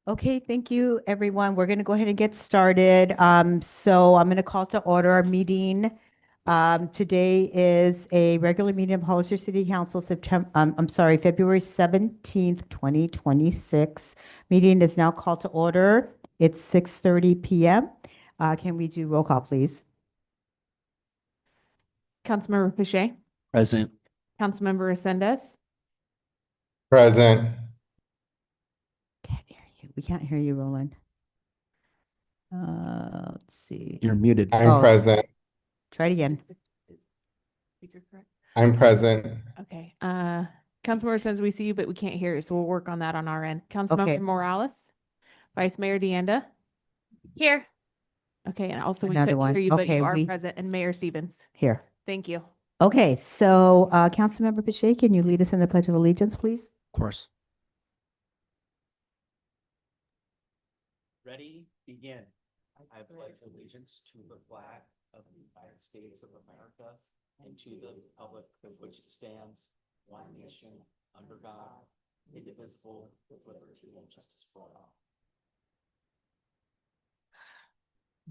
Okay, thank you, everyone. We're going to go ahead and get started. So I'm going to call to order our meeting. Today is a regular meeting of Hollister City Council, February 17th, 2026. Meeting is now called to order. It's 6:30 p.m. Can we do roll call, please? Councilmember Pache, Present. Councilmember Ascendez, Present. Can't hear you. We can't hear you, Roland. Let's see. You're muted. I'm Oh. present. Try it again. Speaker correct? I'm present. Okay. Councilmember Ascendez, we see you, but we can't hear you, so we'll work on that on our end. Councilmember Okay. Morales, Vice Mayor Deanda. Here. Okay, and also we Another couldn't one. hear you, but Okay, you are we- present, and Mayor Stevens. Here. Thank you. Okay, so Councilmember Pache, can you lead us in the Pledge of Allegiance, please? Of course. Ready? Begin. I pledge allegiance to the flag of the United States of America and to the republic of which it stands, one nation, under God, indivisible, with liberty and justice for all.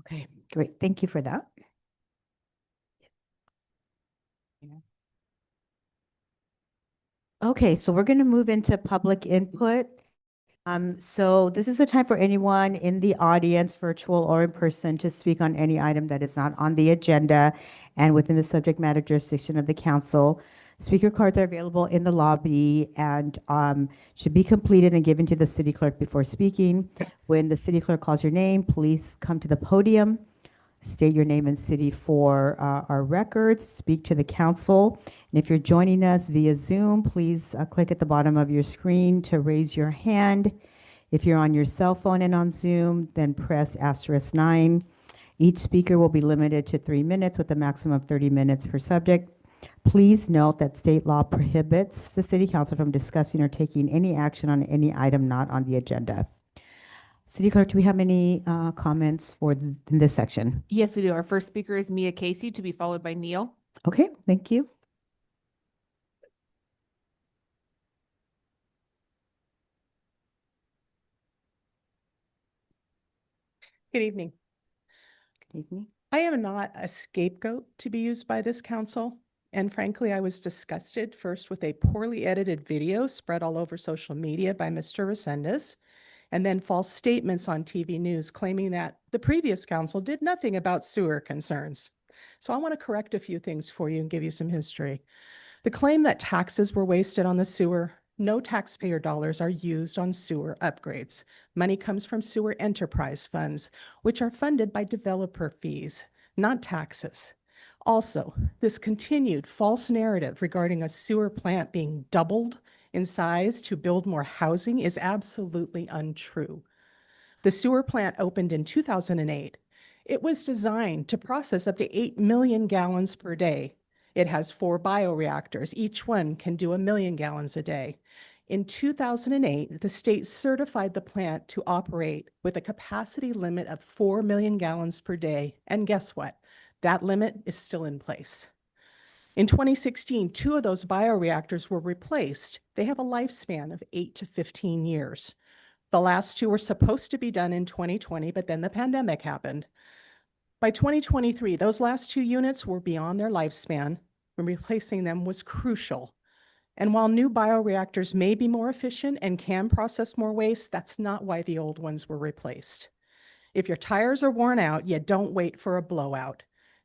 Okay, great. Thank you for that. Okay, so we're going to move into public input. So this is the time for anyone in the audience, virtual or in person, to speak on any item that is not on the agenda and within the subject matter jurisdiction of the council. Speaker cards are available in the lobby and should be completed and given to the city clerk before speaking. When the city clerk calls your name, please come to the podium, state your name and city for our records, speak to the council. And if you're joining us via Zoom, please click at the bottom of your screen to raise your hand. If you're on your cell phone and on Zoom, then press *9. Each speaker will be limited to 3 minutes with a maximum of 30 minutes per subject. Please note that state law prohibits the city council from discussing or taking any action on any item not on the agenda. City Clerk, do we have any comments for in this section? Yes, we do. Our first speaker is Mia Casey, to be followed by Neil. Okay, thank you. Good evening. Good evening. I am not a scapegoat to be used by this council. And frankly, I was disgusted first with a poorly edited video spread all over social media by Mr. Resendez, and then false statements on TV news claiming that the previous council did nothing about sewer concerns. So I want to correct a few things for you and give you some history. The claim that taxes were wasted on the sewer, no taxpayer dollars are used on sewer upgrades. Money comes from sewer enterprise funds, which are funded by developer fees, not taxes. Also, this continued false narrative regarding a sewer plant being doubled in size to build more housing is absolutely untrue. The sewer plant opened in 2008. It was designed to process up to 8 million gallons per day. It has 4 bioreactors. Each one can do 1 million gallons a day. In 2008, the state certified the plant to operate with a capacity limit of 4 million gallons per day. And guess what? That limit is still in place. In 2016, 2 of those bioreactors were replaced. They have a lifespan of 8 to 15 years. The last 2 were supposed to be done in 2020, but then the pandemic happened. By 2023, those last 2 units were beyond their lifespan, and replacing them was crucial. And while new bioreactors may be more efficient and can process more waste, that's not why the old ones were replaced. If your tires are worn out, you don't wait for a blowout.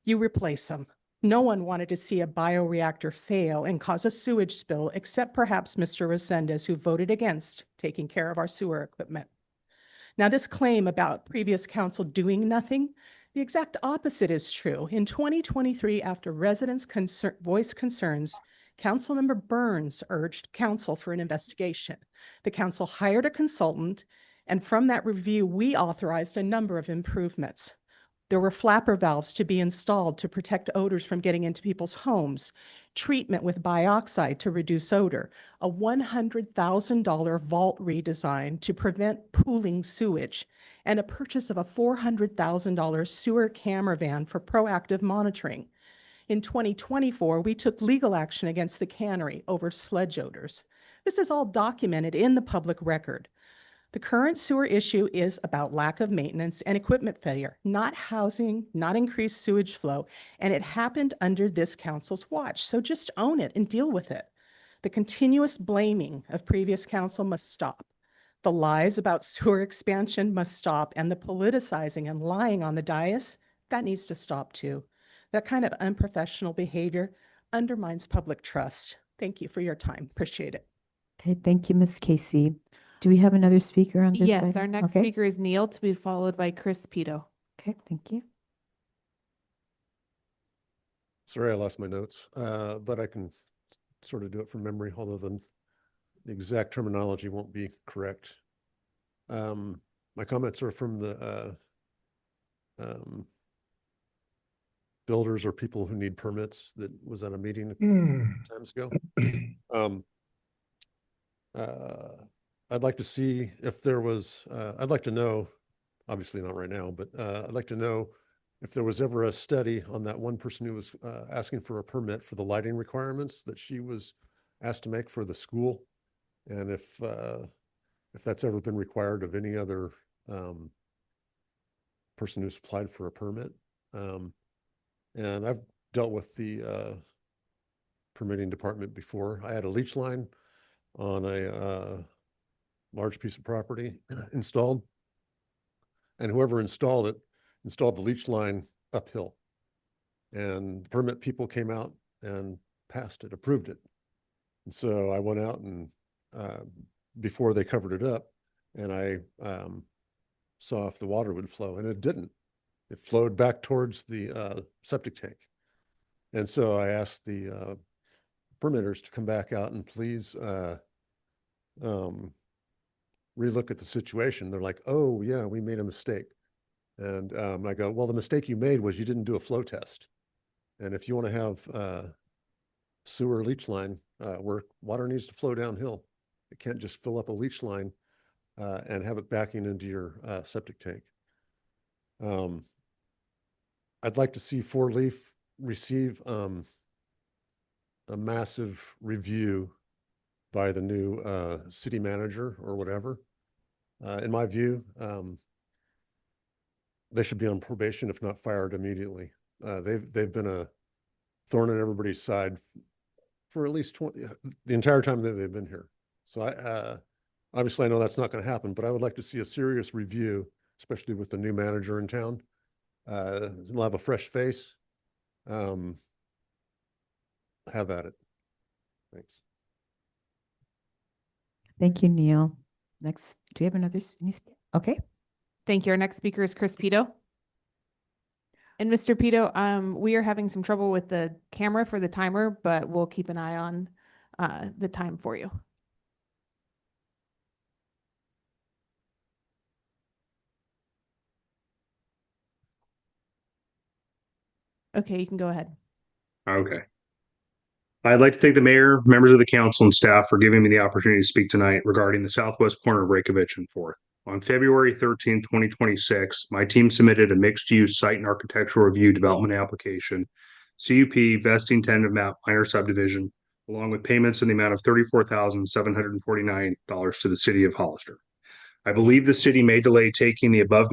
You replace them. No one wanted to see a bioreactor fail and cause a sewage spill, except perhaps Mr. Resendez, who voted against taking care of our sewer equipment. Now, this claim about previous council doing nothing, the exact opposite is true. In 2023, after residents voiced concerns, Councilmember Burns urged council for an investigation. The council hired a consultant, and from that review, we authorized a number of improvements. There were flapper valves to be installed to protect odors from getting into people's homes, treatment with bioxide to reduce odor, a $100,000 vault redesign to prevent pooling sewage, and a purchase of a $400,000 sewer camera van for proactive monitoring. In 2024, we took legal action against the cannery over sludge odors. This is all documented in the public record. The current sewer issue is about lack of maintenance and equipment failure, not housing, not increased sewage flow, and it happened under this council's watch. So just own it and deal with it. The continuous blaming of previous council must stop. The lies about sewer expansion must stop, and the politicizing and lying on the dais, that needs to stop too. That kind of unprofessional behavior undermines public trust. Thank you for your time. Appreciate it. Okay, thank you, Ms. Casey. Do we have another speaker on this? Yes, item? our next Okay, speaker is Neil, to be followed by Chris Pito. okay, thank you. Sorry, I lost my notes, but I can sort of do it from memory, although the exact terminology won't be correct. My comments are from the builders or people who need permits that was at a meeting times ago. I'd like to see if there was, I'd like to know, obviously not right now, but I'd like to know if there was ever a study on that one person who was asking for a permit for the lighting requirements that she was asked to make for the school. And if that's ever been required of any other person who's applied for a permit. And I've dealt with the permitting department before. I had a leach line on a large piece of property installed. And whoever installed it, installed the leach line uphill. And the permit people came out and passed it, approved it. And so I went out and before they covered it up, and I saw if the water would flow, and it didn't. It flowed back towards the septic tank. And so I asked the permitters to come back out and please relook at the situation. They're like, oh yeah, we made a mistake. And I go, well, the mistake you made was you didn't do a flow test. And if you want to have sewer leach line where water needs to flow downhill, it can't just fill up a leach line and have it backing into your septic tank. I'd like to see Four Leaf receive a massive review by the new city manager or whatever. In my view, they should be on probation, if not fired immediately. They've been a thorn in everybody's side for at least the entire time that they've been here. So obviously I know that's not going to happen, but I would like to see a serious review, especially with the new manager in town. We'll have a fresh face. Have at it. Thanks. Thank you, Neil. Next, do we have another? Okay, Thank you. Our next speaker is Chris Pito. And Mr. Pito, we are having some trouble with the camera for the timer, but we'll keep an eye on the time for you. Okay, you can go ahead. Okay. I'd like to thank the mayor, members of the council, and staff for giving me the opportunity to speak tonight regarding the southwest corner of Reykjavik and Fourth. On February 13, 2026, my team submitted a mixed-use site and architectural review development application, CUP vesting tentative map minor subdivision, along with payments in the amount of $34,749 to the city of Hollister. I believe the city may delay taking the above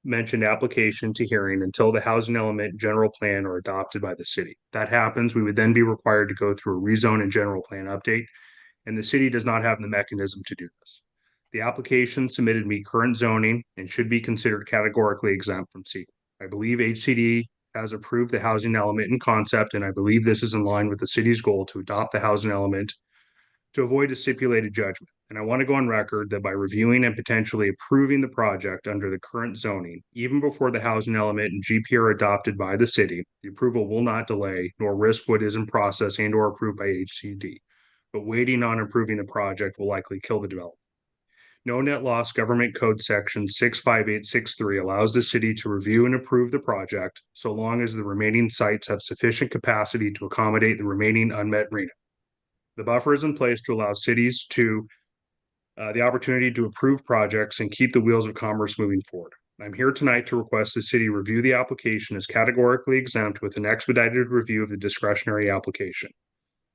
mentioned application to hearing until the housing element general plan are adopted by the city. If that happens, we would then be required to go through a rezone and general plan update, and the city does not have the mechanism to do this. The application submitted meet current zoning and should be considered categorically exempt from SEQA. I believe HCD has approved the housing element in concept, and I believe this is in line with the city's goal to adopt the housing element to avoid a stipulated judgment. And I want to go on record that by reviewing and potentially approving the project under the current zoning, even before the housing element and GP are adopted by the city, the approval will not delay nor risk what is in process and or approved by HCD. But waiting on approving the project will likely kill the development. No net loss government code section 65863 allows the city to review and approve the project so long as the remaining sites have sufficient capacity to accommodate the remaining unmet RENA. The buffer is in place to allow cities to the opportunity to approve projects and keep the wheels of commerce moving forward. I'm here tonight to request the city review the application as categorically exempt with an expedited review of the discretionary application.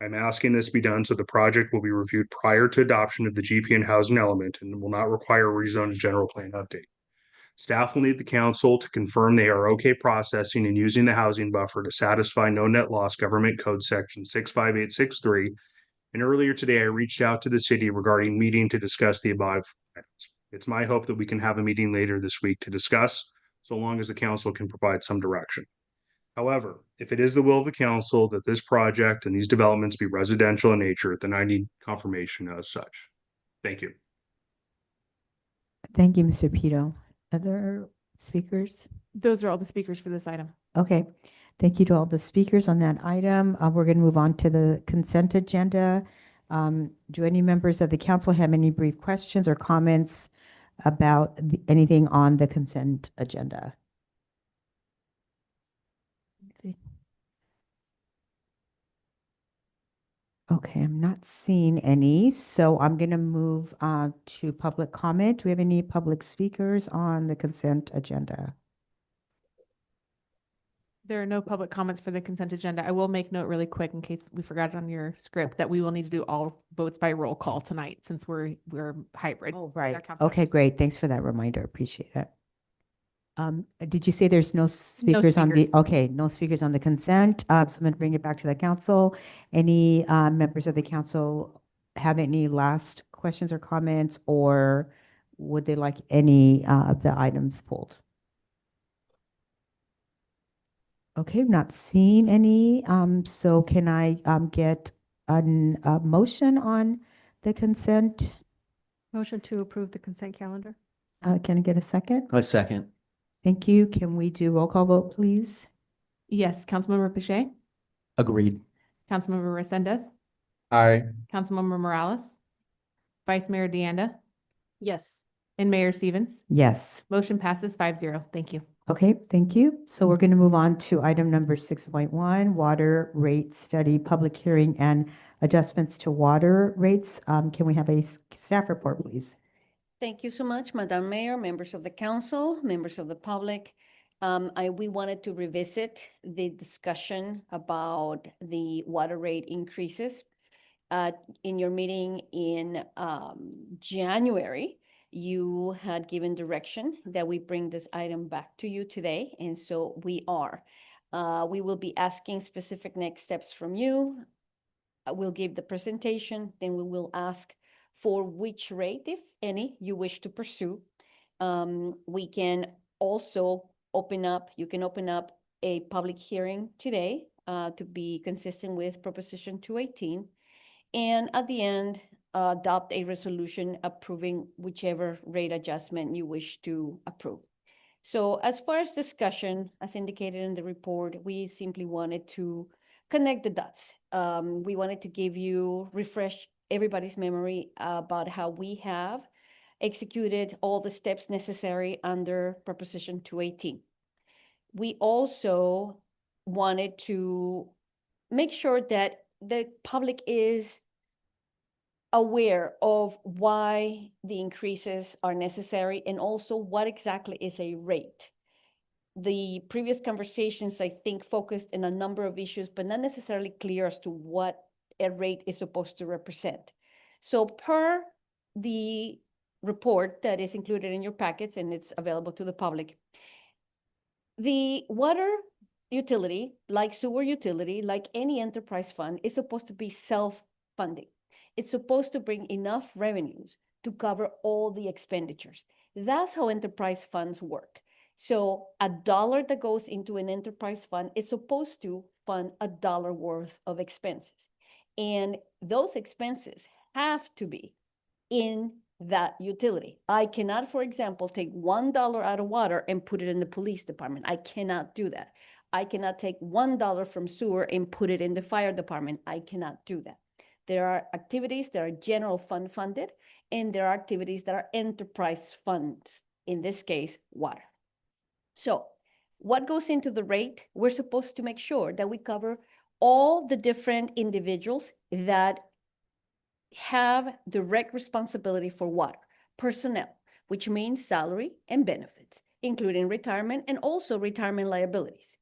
I'm asking this be done so the project will be reviewed prior to adoption of the GPN housing element and will not require a rezone general plan update. Staff will need the council to confirm they are okay processing and using the housing buffer to satisfy no net loss government code section 65863. And earlier today, I reached out to the city regarding meeting to discuss the above items. It's my hope that we can have a meeting later this week to discuss, so long as the council can provide some direction. However, if it is the will of the council that this project and these developments be residential in nature, then I need confirmation as such. Thank you. Thank you, Mr. Pito. Other speakers? Those are all the speakers for this item. Okay, thank you to all the speakers on that item. We're going to move on to the consent agenda. Do any members of the council have any brief questions or comments about anything on the consent agenda? Okay, I'm not seeing any, so I'm going to move to public comment. Do we have any public speakers on the consent agenda? There are no public comments for the consent agenda. I will make note really quick in case we forgot it on your script that we will need to do all votes by roll call tonight since we're hybrid. Oh, with our right. council Okay, members. great. Thanks for that reminder. Appreciate it. Did you say there's no speakers on the, speakers. okay, no speakers on the consent? So I'm going to bring it back to the council. Any members of the council have any last questions or comments, or would they like any of the items pulled? Okay, not seeing any. So can I get a motion on the consent? Motion to approve the consent calendar? Can I get a second? A second. Thank you. Can we do roll call vote, please? Yes, Councilmember Pache, Agreed. Councilmember Resendez, Aye. Councilmember Morales, Vice Mayor Deanda, Yes. and Mayor Stevens. Yes. Motion passes 5-0. Thank you. Okay, thank you. So we're going to move on to item number 6.1, water rate study, public hearing and adjustments to water rates. Can we have a staff report, please? Thank you so much, Madam Mayor, members of the council, members of the public. We wanted to revisit the discussion about the water rate increases. In your meeting in January, you had given direction that we bring this item back to you today, and so we are. We will be asking specific next steps from you. We'll give the presentation, then we will ask for which rate, if any, you wish to pursue. We can also you can open up a public hearing today to be consistent with Proposition 218. And at the end, adopt a resolution approving whichever rate adjustment you wish to approve. So as far as discussion, as indicated in the report, we simply wanted to connect the dots. We wanted to refresh everybody's memory about how we have executed all the steps necessary under Proposition 218. We also wanted to make sure that the public is aware of why the increases are necessary and also what exactly is a rate. The previous conversations, I think, focused in a number of issues, but not necessarily clear as to what a rate is supposed to represent. So per the report that is included in your packets and it's available to the public, the water utility, like sewer utility, like any enterprise fund, is supposed to be self-funding. It's supposed to bring enough revenues to cover all the expenditures. That's how enterprise funds work. So $1 that goes into an enterprise fund is supposed to fund $1 worth of expenses. And those expenses have to be in that utility. I cannot, for example, take $1 out of water and put it in the police department. I cannot do that. I cannot take $1 from sewer and put it in the fire department. I cannot do that. There are activities that are general fund funded, and there are activities that are enterprise funds, in this case, water. So what goes into the rate? We're supposed to make sure that we cover all the different individuals that have direct responsibility for water, personnel, which means salary and benefits, including retirement and also retirement liabilities.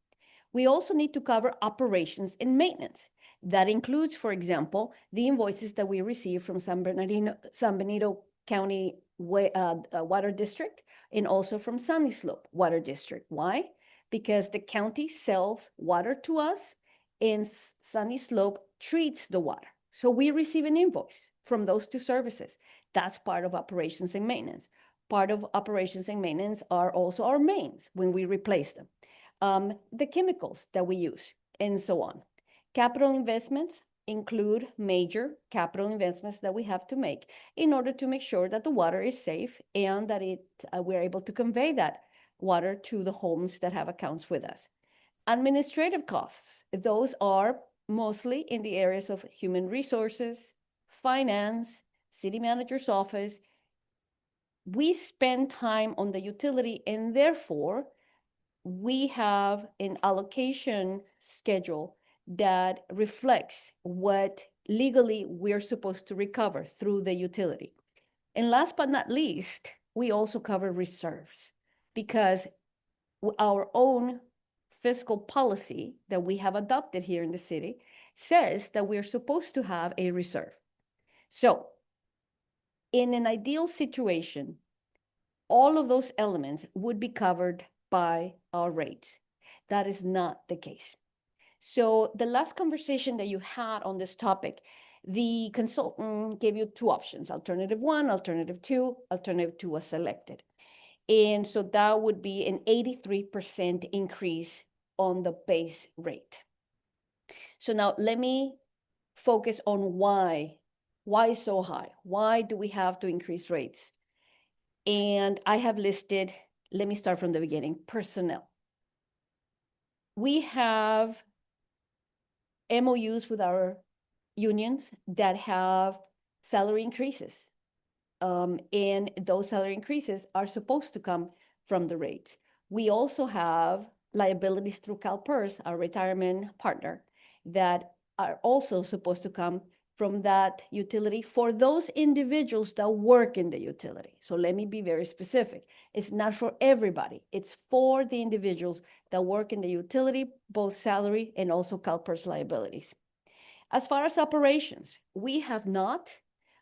We also need to cover operations and maintenance. That includes, for example, the invoices that we receive from San Benito County Water District and also from Sunny Slope Water District. Why? Because the county sells water to us and Sunny Slope treats the water. So we receive an invoice from those two services. That's part of operations and maintenance. Part of operations and maintenance are also our mains when we replace them, the chemicals that we use, and so on. Capital investments include major capital investments that we have to make in order to make sure that the water is safe and that we're able to convey that water to the homes that have accounts with us. Administrative costs, those are mostly in the areas of human resources, finance, city manager's office. We spend time on the utility and therefore we have an allocation schedule that reflects what legally we're supposed to recover through the utility. And last but not least, we also cover reserves because our own fiscal policy that we have adopted here in the city says that we're supposed to have a reserve. So in an ideal situation, all of those elements would be covered by our rates. That is not the case. So the last conversation that you had on this topic, the consultant gave you two options, alternative 1, alternative 2, alternative 2 was selected. And so that would be an 83% increase on the base rate. So now let me focus on why so high? Why do we have to increase rates? And I have listed, let me start from the beginning, personnel. We have MOUs with our unions that have salary increases. And those salary increases are supposed to come from the rates. We also have liabilities through CalPERS, our retirement partner, that are also supposed to come from that utility for those individuals that work in the utility. So let me be very specific. It's not for everybody. It's for the individuals that work in the utility, both salary and also CalPERS liabilities. As far as operations, we have not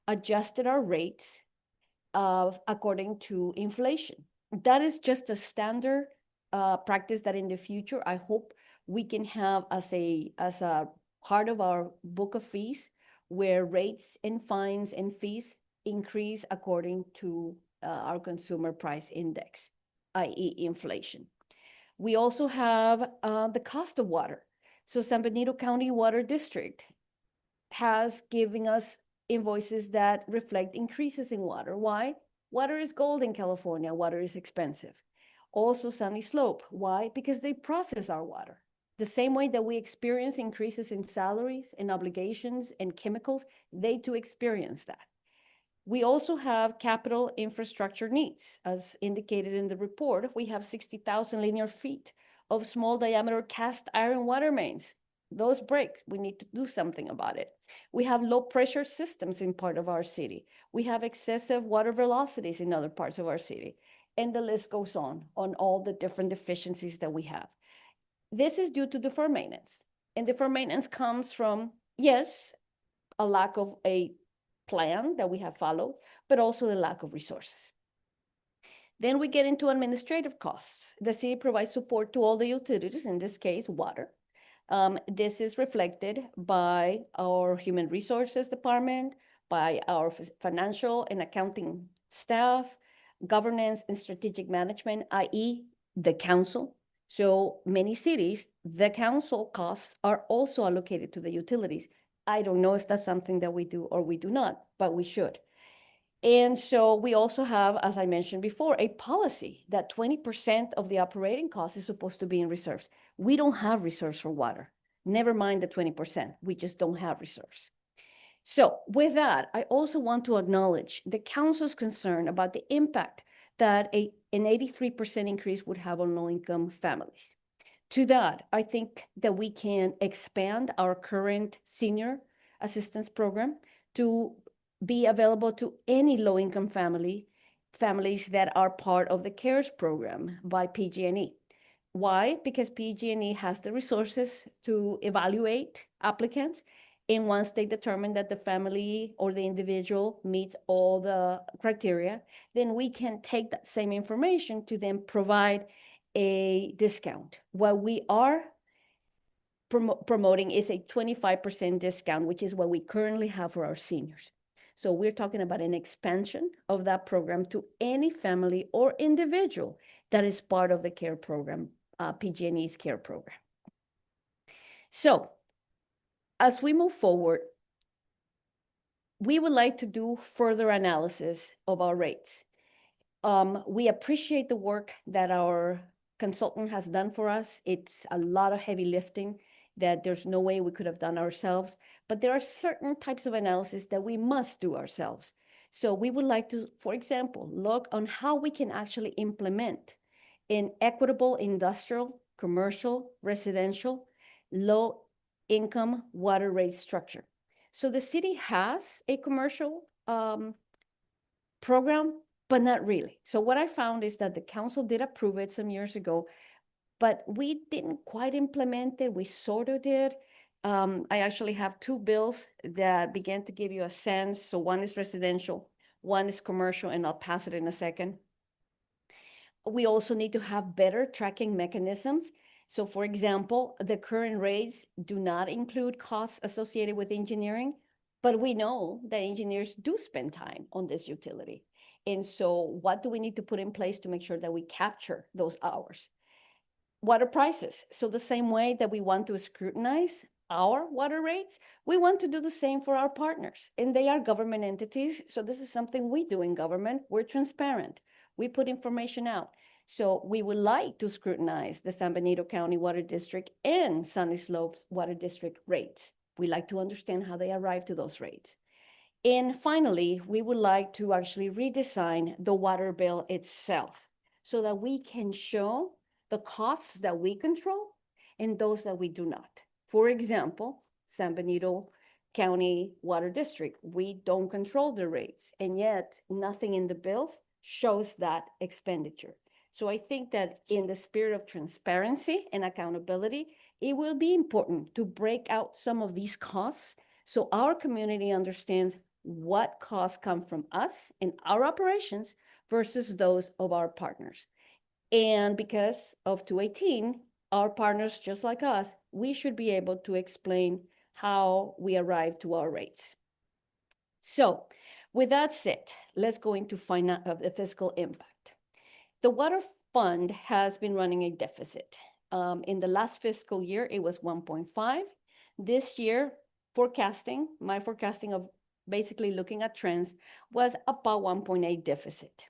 adjusted our rates according to inflation. That is just a standard practice that in the future, I hope we can have as a part of our book of fees, where rates and fines and fees increase according to our consumer price index, i.e. inflation. We also have the cost of water. So San Benito County Water District has given us invoices that reflect increases in water. Why? Water is gold in California. Water is expensive. Also Sunny Slope. Why? Because they process our water. The same way that we experience increases in salaries and obligations and chemicals, they too experience that. We also have capital infrastructure needs. As indicated in the report, we have 60,000 linear feet of small diameter cast iron water mains. Those break. We need to do something about it. We have low pressure systems in part of our city. We have excessive water velocities in other parts of our city. And the list goes on all the different deficiencies that we have. This is due to deferred maintenance. And deferred maintenance comes from, yes, a lack of a plan that we have followed, but also the lack of resources. Then we get into administrative costs. The city provides support to all the utilities, in this case, water. This is reflected by our human resources department, by our financial and accounting staff, governance and strategic management, i.e. the council. So many cities, the council costs are also allocated to the utilities. I don't know if that's something that we do or we do not, but we should. And so we also have, as I mentioned before, a policy that 20% of the operating cost is supposed to be in reserves. We don't have reserves for water. Never mind the 20%. We just don't have reserves. So with that, I also want to acknowledge the council's concern about the impact that an 83% increase would have on low-income families. To that, I think that we can expand our current senior assistance program to be available to any low-income families that are part of the CARES program by PG&E. Why? Because PG&E has the resources to evaluate applicants. And once they determine that the family or the individual meets all the criteria, then we can take that same information to then provide a discount. What we are promoting is a 25% discount, which is what we currently have for our seniors. So we're talking about an expansion of that program to any family or individual that is part of the care program, PG&E's care program. So as we move forward, we would like to do further analysis of our rates. We appreciate the work that our consultant has done for us. It's a lot of heavy lifting that there's no way we could have done ourselves, but there are certain types of analysis that we must do ourselves. So we would like to, for example, look on how we can actually implement an equitable industrial, commercial, residential, low-income water rate structure. So the city has a commercial program, but not really. So what I found is that the council did approve it some years ago, but we didn't quite implement it. We sort of did. I actually have two bills that began to give you a sense. So one is residential, one is commercial, and I'll pass it in a second. We also need to have better tracking mechanisms. So for example, the current rates do not include costs associated with engineering, but we know that engineers do spend time on this utility. And so what do we need to put in place to make sure that we capture those hours? Water prices. So the same way that we want to scrutinize our water rates, we want to do the same for our partners. And they are government entities. So this is something we do in government. We're transparent. We put information out. So we would like to scrutinize the San Benito County Water District and Sunny Slopes Water District rates. We like to understand how they arrive to those rates. And finally, we would like to actually redesign the water bill itself so that we can show the costs that we control and those that we do not. For example, San Benito County Water District, we don't control the rates, and yet nothing in the bills shows that expenditure. So I think that in the spirit of transparency and accountability, it will be important to break out some of these costs so our community understands what costs come from us in our operations versus those of our partners. And because of 218, our partners, just like us, we should be able to explain how we arrive to our rates. So with that said, let's go into the fiscal impact. The water fund has been running a deficit. In the last fiscal year, it was 1.5. This year, my forecasting of basically looking at trends was about 1.8 deficit.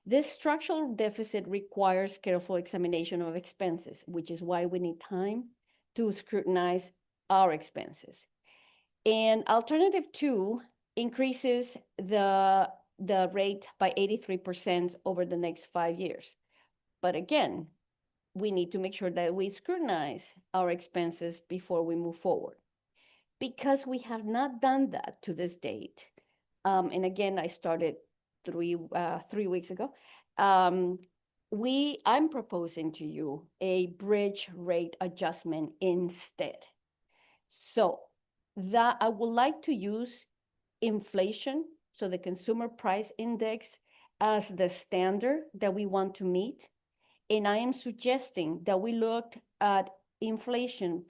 This structural deficit requires careful examination of expenses, which is why we need time to scrutinize our expenses. And alternative 2 increases the rate by 83% over the next 5 years. But again, we need to make sure that we scrutinize our expenses before we move forward. Because we have not done that to this date, and again, I started 3 weeks ago, I'm proposing to you a bridge rate adjustment instead. So that I would like to use inflation, so the consumer price index, as the standard that we want to meet. And I am suggesting that we look at inflation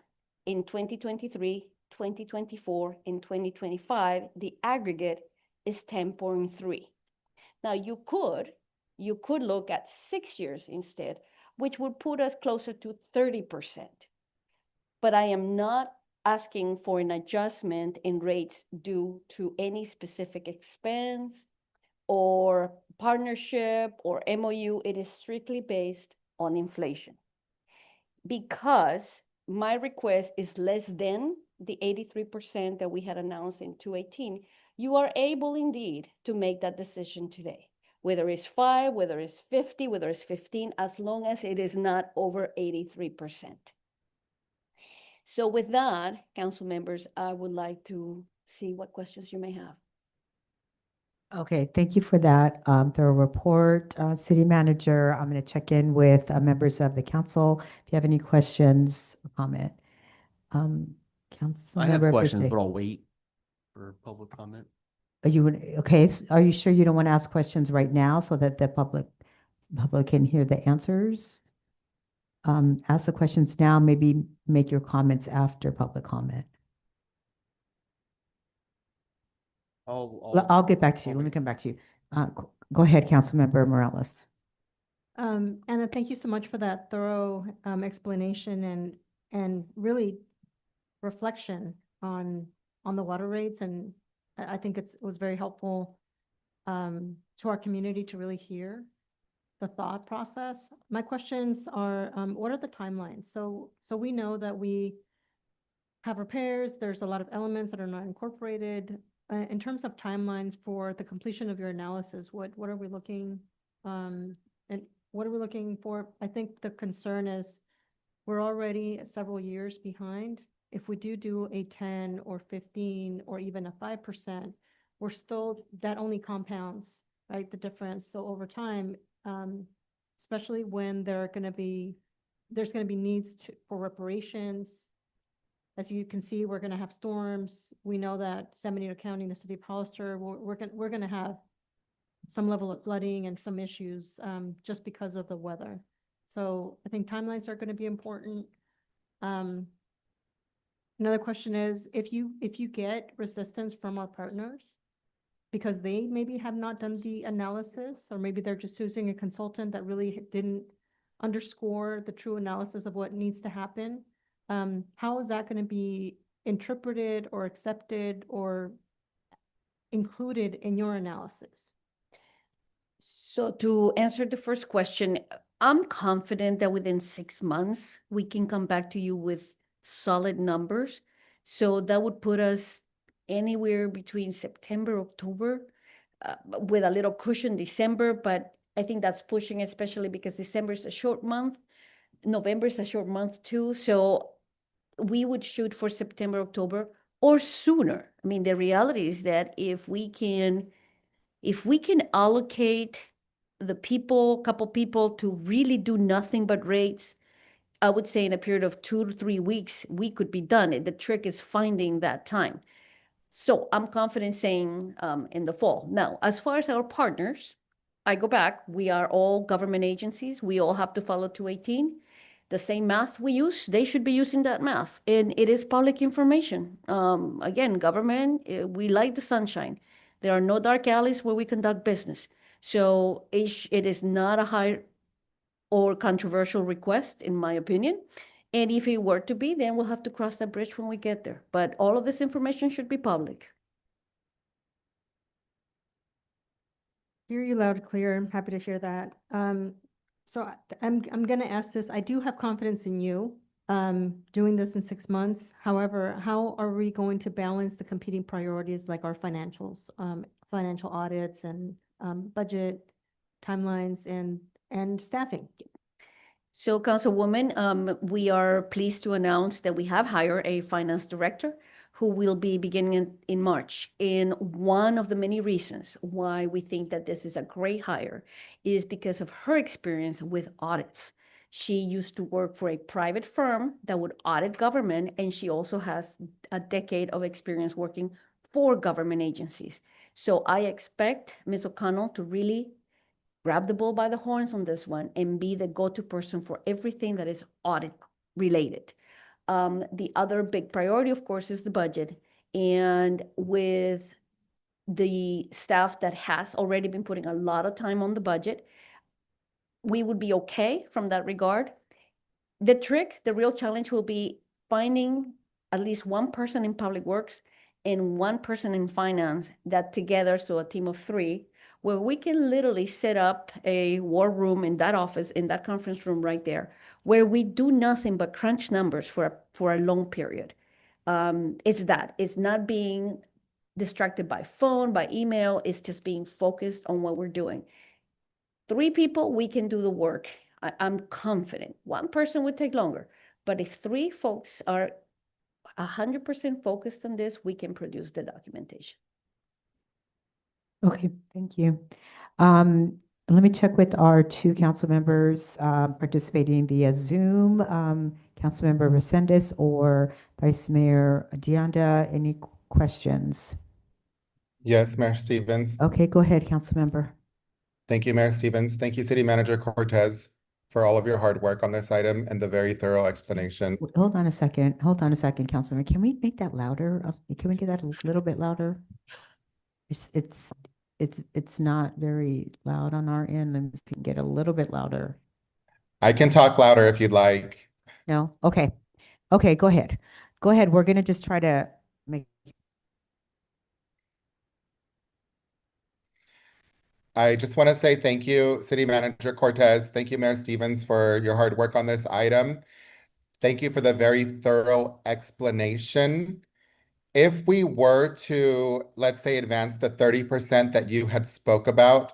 in 2023, 2024, and 2025. The aggregate is 10.3. Now you could look at 6 years instead, which would put us closer to 30%. But I am not asking for an adjustment in rates due to any specific expense or partnership or MOU. It is strictly based on inflation. Because my request is less than the 83% that we had announced in 218, you are able indeed to make that decision today. Whether it's 5, whether it's 50, whether it's 15, as long as it is not over 83%. So with that, council members, I would like to see what questions you may have. Okay, thank you for that thorough report, City Manager. I'm going to check in with members of the council. If you have any questions or comment. I have Councilmember questions, Boucher. but I'll wait for public comment. Are you, okay, are you sure you don't want to ask questions right now so that the public can hear the answers? Ask the questions now, maybe make your comments after public comment. I'll get back to you. I'll Let me wait. come back to you. Go ahead, Councilmember Morales. Anna, thank you so much for that thorough explanation and really reflection on the water rates. And I think it was very helpful to our community to really hear the thought process. My questions are, what are the timelines? So we know that we have repairs, there's a lot of elements that are not incorporated. In terms of timelines for the completion of your analysis, what are we looking, and what are we looking for? I think the concern is we're already several years behind. If we do a 10 or 15 or even a 5%, we're still, that only compounds, right, the difference. So over time, especially when there's going to be needs for reparations. As you can see, we're going to have storms. We know that San Benito County and the city of Hollister, we're going to have some level of flooding and some issues just because of the weather. So I think timelines are going to be important. Another question is, if you get resistance from our partners, because they maybe have not done the analysis, or maybe they're just using a consultant that really didn't underscore the true analysis of what needs to happen, how is that going to be interpreted or accepted or included in your analysis? So to answer the first question, I'm confident that within 6 months, we can come back to you with solid numbers. So that would put us anywhere between September, October, with a little cushion December, but I think that's pushing, especially because December is a short month. November is a short month too. So we would shoot for September, October, or sooner. I mean, the reality is that if we can allocate the couple people to really do nothing but rates, I would say in a period of 2 to 3 weeks, we could be done. The trick is finding that time. So I'm confident saying in the fall. Now, as far as our partners, I go back, we are all government agencies. We all have to follow 218. The same math we use, they should be using that math. And it is public information. Again, government, we like the sunshine. There are no dark alleys where we conduct business. So it is not a high or controversial request, in my opinion. And if it were to be, then we'll have to cross that bridge when we get there. But all of this information should be public. Hear you loud and clear. I'm happy to hear that. So I'm going to ask this. I do have confidence in you doing this in 6 months. However, how are we going to balance the competing priorities like our financials, financial audits and budget timelines and staffing? So, Councilwoman, we are pleased to announce that we have hired a finance director who will be beginning in March. And one of the many reasons why we think that this is a great hire is because of her experience with audits. She used to work for a private firm that would audit government, and she also has a decade of experience working for government agencies. So I expect Ms. O'Connell to really grab the bull by the horns on this one and be the go-to person for everything that is audit related. The other big priority, of course, is the budget. And with the staff that has already been putting a lot of time on the budget, we would be okay from that regard. The real challenge will be finding at least one person in public works and one person in finance that together, so a team of 3, where we can literally set up a war room in that office, in that conference room right there, where we do nothing but crunch numbers for a long period. It's not being distracted by phone, by email. It's just being focused on what we're doing. 3 people, we can do the work. I'm confident. One person would take longer, but if 3 folks are 100% focused on this, we can produce the documentation. Okay, thank you. Let me check with our two council members participating via Zoom. Councilmember Resendez or Vice Mayor Deonda, any questions? Yes, Mayor Stevens. Okay, go ahead, Councilmember. Thank you, Mayor Stevens. Thank you, City Manager Cortez, for all of your hard work on this item and the very thorough explanation. Hold on a second, Councilmember. Can we make that louder? Can we get that a little bit louder? It's not very loud on our end. Let me see if we can get a little bit louder. I can talk louder if you'd like. No? Okay. Okay, go ahead. Go ahead. We're gonna just try to make. I just want to say thank you, City Manager Cortez. Thank you, Mayor Stevens, for your hard work on this item. Thank you for the very thorough explanation. If we were to, let's say, advance the 30% that you had spoke about,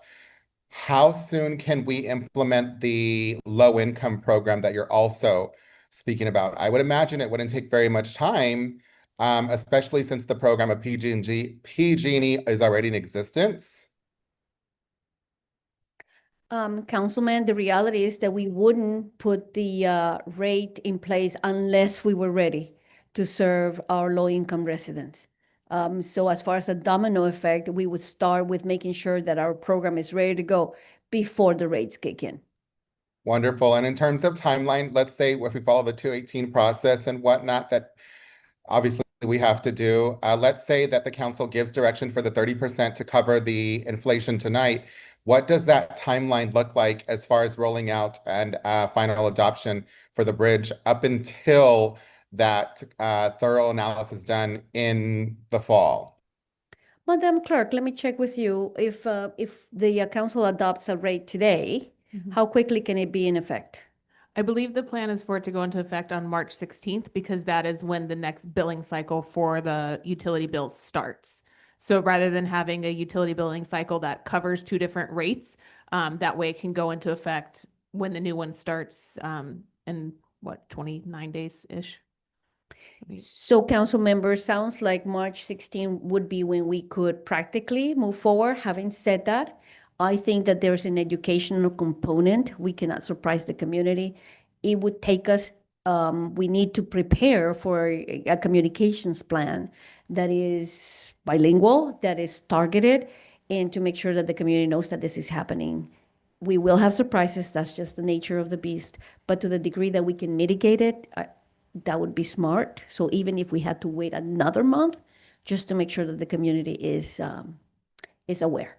how soon can we implement the low income program that you're also speaking about? I would imagine it wouldn't take very much time, especially since the program of PG&E is already in existence. Councilman, the reality is that we wouldn't put the rate in place unless we were ready to serve our low-income residents. So as far as a domino effect, we would start with making sure that our program is ready to go before the rates kick in. Wonderful. And in terms of timeline, let's say if we follow the 218 process and whatnot, that obviously we have to do, let's say that the council gives direction for the 30% to cover the inflation tonight. What does that timeline look like as far as rolling out and final adoption for the bridge up until that thorough analysis done in the fall? Madam Clerk, let me check with you. If the council adopts a rate today, how quickly can it be in effect? I believe the plan is for it to go into effect on March 16th because that is when the next billing cycle for the utility bills starts. So rather than having a utility billing cycle that covers two different rates, that way it can go into effect when the new one starts in 29 days-ish? So council members, sounds like March 16 would be when we could practically move forward. Having said that, I think that there's an educational component. We cannot surprise the community. It would take us, we need to prepare for a communications plan that is bilingual, that is targeted, and to make sure that the community knows that this is happening. We will have surprises. That's just the nature of the beast. But to the degree that we can mitigate it, that would be smart. So even if we had to wait another month, just to make sure that the community is aware.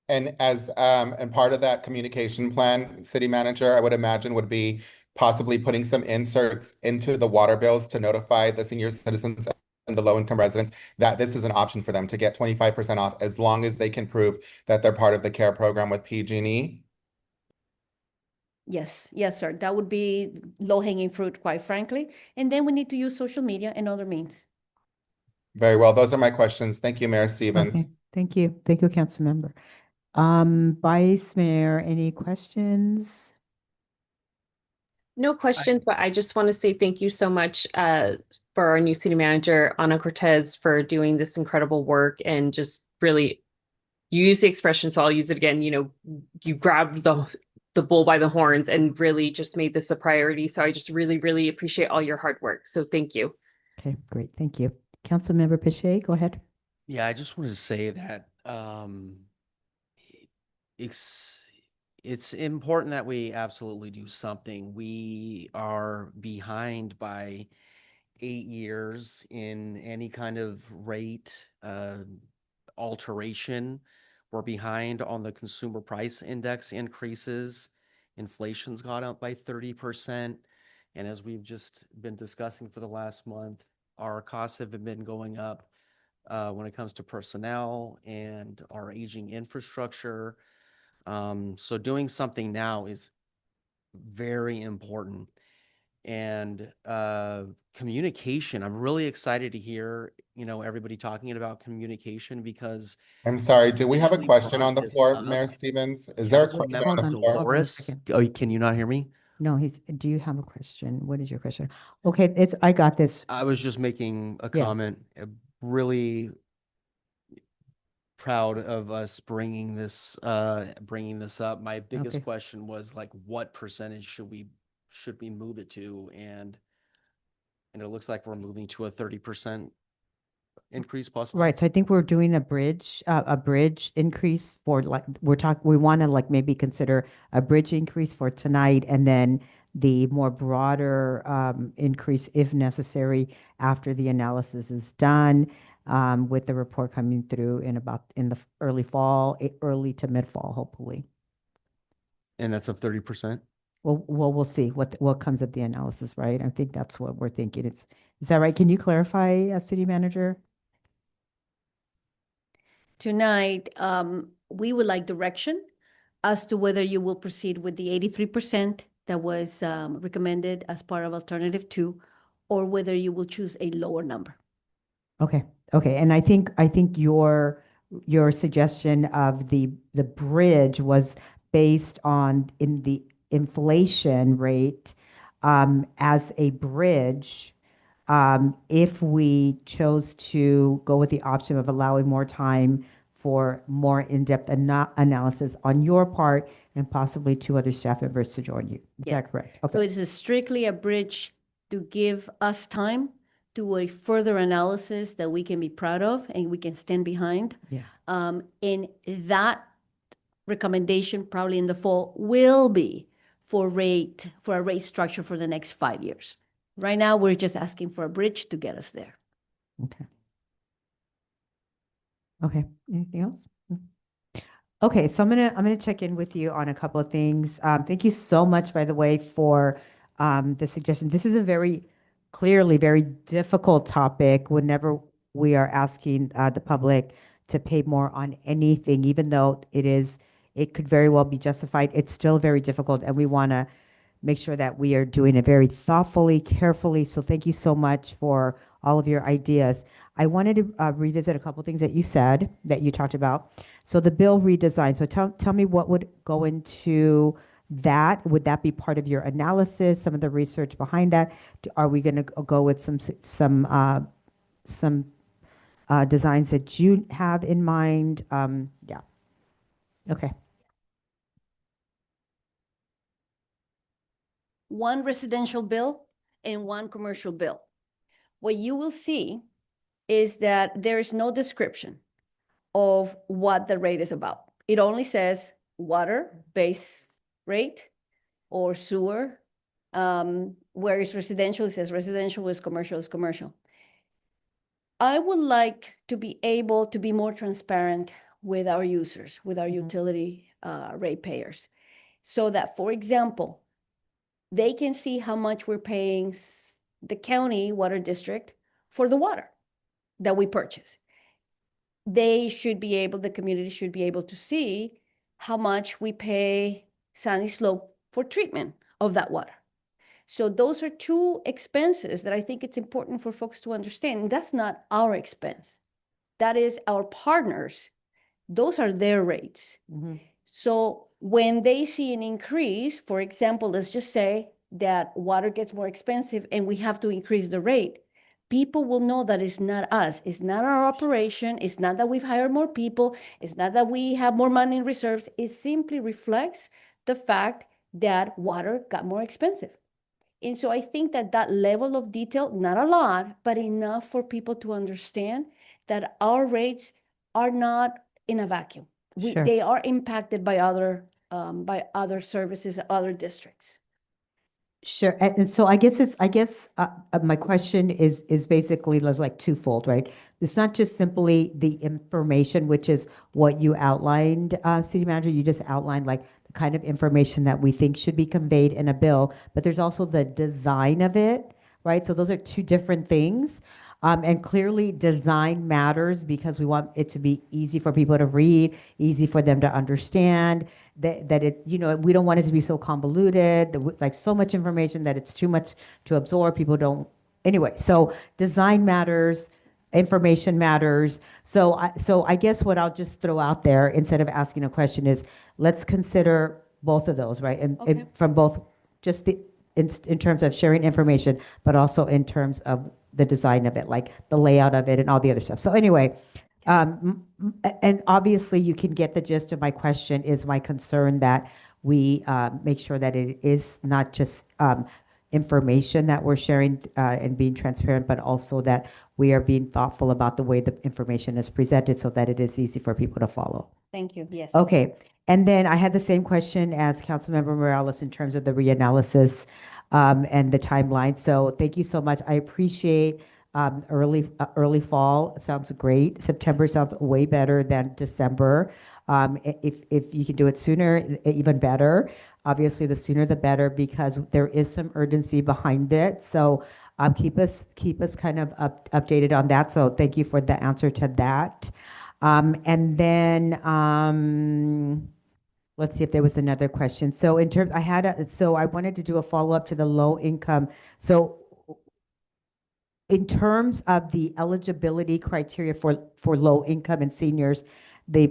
And and part of that communication plan, City Manager, I would imagine would be possibly putting some inserts into the water bills to notify the senior citizens and the low-income residents that this is an option for them to get 25% off as long as they can prove that they're part of the care program with PG&E. Yes, yes, sir. That would be low-hanging fruit, quite frankly. And then we need to use social media and other means. Very well. Those are my questions. Thank you, Mayor Okay, Stevens. thank you. Thank you, Councilmember. Vice Mayor, any questions? No questions, but I just want to say thank you so much for our new city manager, Ana Cortez, for doing this incredible work and just really, you use the expression, so I'll use it again, you grabbed the bull by the horns and really just made this a priority. So I just really, really appreciate all your hard work. So thank you. Okay, great. Thank you. Councilmember Pache, go ahead. Yeah, I just wanted to say that it's important that we absolutely do something. We are behind by 8 years in any kind of rate alteration. We're behind on the consumer price index increases. Inflation's gone up by 30%. And as we've just been discussing for the last month, our costs have been going up when it comes to personnel and our aging infrastructure. So doing something now is very important. And communication, I'm really excited to hear, everybody talking about communication because I'm sorry, do we have a actually question brought on the this floor, up. Mayor Stevens? Is there a question on Councilmember the floor? Dolores, can you not hear me? No, do you have a question? What is your question? Okay, I got this. I was just making a Yeah. comment, really proud of us bringing this up. My biggest Okay. question was like, what percentage should we move it to? And it looks like we're moving to a 30% increase possibly. Right, so I think we're doing a bridge increase for like, we want to like maybe consider a bridge increase for tonight and then the more broader increase if necessary after the analysis is done, with the report coming through in the early fall, early to mid-fall, hopefully. And that's of 30%. Well, we'll see what comes of the analysis, right? I think that's what we're thinking. Is that right? Can you clarify, City Manager? Tonight, we would like direction as to whether you will proceed with the 83% that was recommended as part of alternative 2, or whether you will choose a lower number. Okay, okay, and I think your suggestion of the bridge was based on in the inflation rate as a bridge. If we chose to go with the option of allowing more time for more in-depth analysis on your part and possibly 2 other staff members to join you. Is Yeah. that correct? So Okay. it's strictly a bridge to give us time to a further analysis that we can be proud of and we can stand behind. Yeah. And that recommendation probably in the fall will be for a rate structure for the next 5 years. Right now, we're just asking for a bridge to get us there. Okay. Okay, anything else? Okay, so I'm gonna check in with you on a couple of things. Thank you so much, by the way, for the suggestion. This is a clearly very difficult topic whenever we are asking the public to pay more on anything, even though it could very well be justified. It's still very difficult, and we want to make sure that we are doing it very thoughtfully, carefully. So thank you so much for all of your ideas. I wanted to revisit a couple things that you said, that you talked about. So the bill redesign. So tell me what would go into that. Would that be part of your analysis, some of the research behind that? Are we going to go with some designs that you have in mind? Yeah. Okay. One residential bill and one commercial bill. What you will see is that there is no description of what the rate is about. It only says water base rate or sewer, whereas residential, it says residential, whereas commercial is commercial. I would like to be able to be more transparent with our users, with our utility ratepayers, so that, for example, they can see how much we're paying the county water district for the water that we purchase. The community should be able to see how much we pay Sandy Slope for treatment of that water. So those are 2 expenses that I think it's important for folks to understand. And that's not our expense. That is our partners. Those are their rates. Mm-hmm. So when they see an increase, for example, let's just say that water gets more expensive and we have to increase the rate, people will know that it's not us. It's not our operation. It's not that we've hired more people. It's not that we have more money in reserves. It simply reflects the fact that water got more expensive. And so I think that that level of detail, not a lot, but enough for people to understand that our rates are not in a vacuum. Sure. They are impacted by other services, other districts. Sure. And so I guess my question is basically there's like twofold, right? It's not just simply the information, which is what you outlined, City Manager. You just outlined like the kind of information that we think should be conveyed in a bill, but there's also the design of it, right? So those are 2 different things. And clearly design matters because we want it to be easy for people to read, easy for them to understand, that it, we don't want it to be so convoluted, like so much information that it's too much to absorb. People don't, anyway, so design matters, information matters. So I guess what I'll just throw out there instead of asking a question is, let's consider both of those, right? And Okay. from both, just in terms of sharing information, but also in terms of the design of it, like the layout of it and all the other stuff. So anyway, And obviously you can get the gist of my question is my concern that we make sure that it is not just information that we're sharing and being transparent, but also that we are being thoughtful about the way the information is presented so that it is easy for people to follow. Thank you. Yes. Okay, and then I had the same question as Councilmember Morales in terms of the reanalysis and the timeline. So thank you so much. I appreciate early fall. Sounds great. September sounds way better than December. If you can do it sooner, even better. Obviously, the sooner the better because there is some urgency behind it. So keep us kind of updated on that. So thank you for the answer to that. And then let's see if there was another question. So in terms, so I wanted to do a follow-up to the low income. So in terms of the eligibility criteria for low income and seniors, the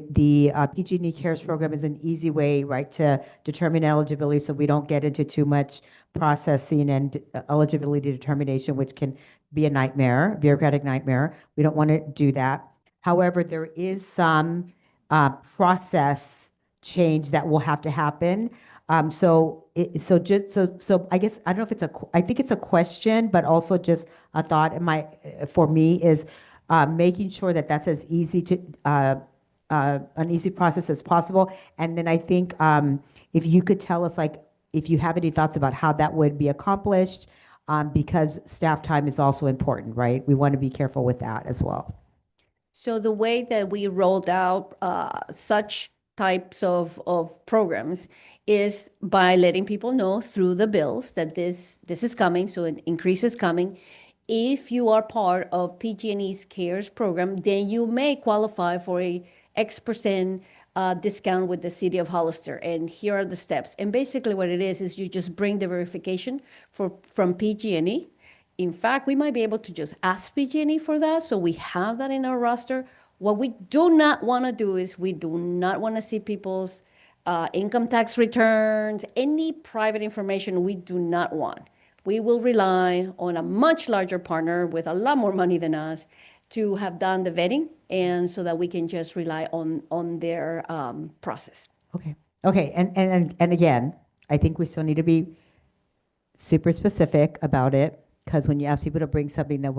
PG&E Cares program is an easy way, right, to determine eligibility so we don't get into too much processing and eligibility determination, which can be a nightmare, bureaucratic nightmare. We don't want to do that. However, there is some process change that will have to happen. So I guess I don't know if I think it's a question, but also just a thought. For me is making sure that that's as easy to an easy process as possible. And then I think if you could tell us, like, if you have any thoughts about how that would be accomplished, because staff time is also important, right? We want to be careful with that as well. So the way that we rolled out such types of programs is by letting people know through the bills that this is coming, so an increase is coming. If you are part of PG&E's CARES program, then you may qualify for a X% discount with the city of Hollister. And here are the steps. And basically what it is you just bring the verification from PG&E. In fact, we might be able to just ask PG&E for that, so we have that in our roster. What we do not want to do is we do not want to see people's income tax returns, any private information we do not want. We will rely on a much larger partner with a lot more money than us to have done the vetting, and so that we can just rely on their process. Okay. Okay. And again, I think we still need to be super specific about it, because when you ask people to bring something, then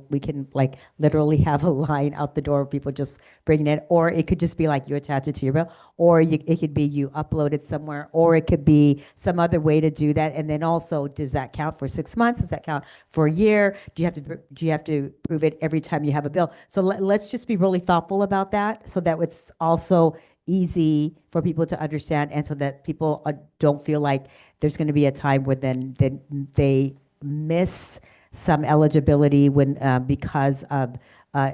we can like literally have a line out the door of people just bringing it, or it could just be like you attach it to your bill, or it could be you upload it somewhere, or it could be some other way to do that. And then also, does that count for 6 months? Does that count for a year? Do you have to prove it every time you have a bill? So let's just be really thoughtful about that, so that it's also easy for people to understand, and so that people don't feel like there's going to be a time when then they miss some eligibility because of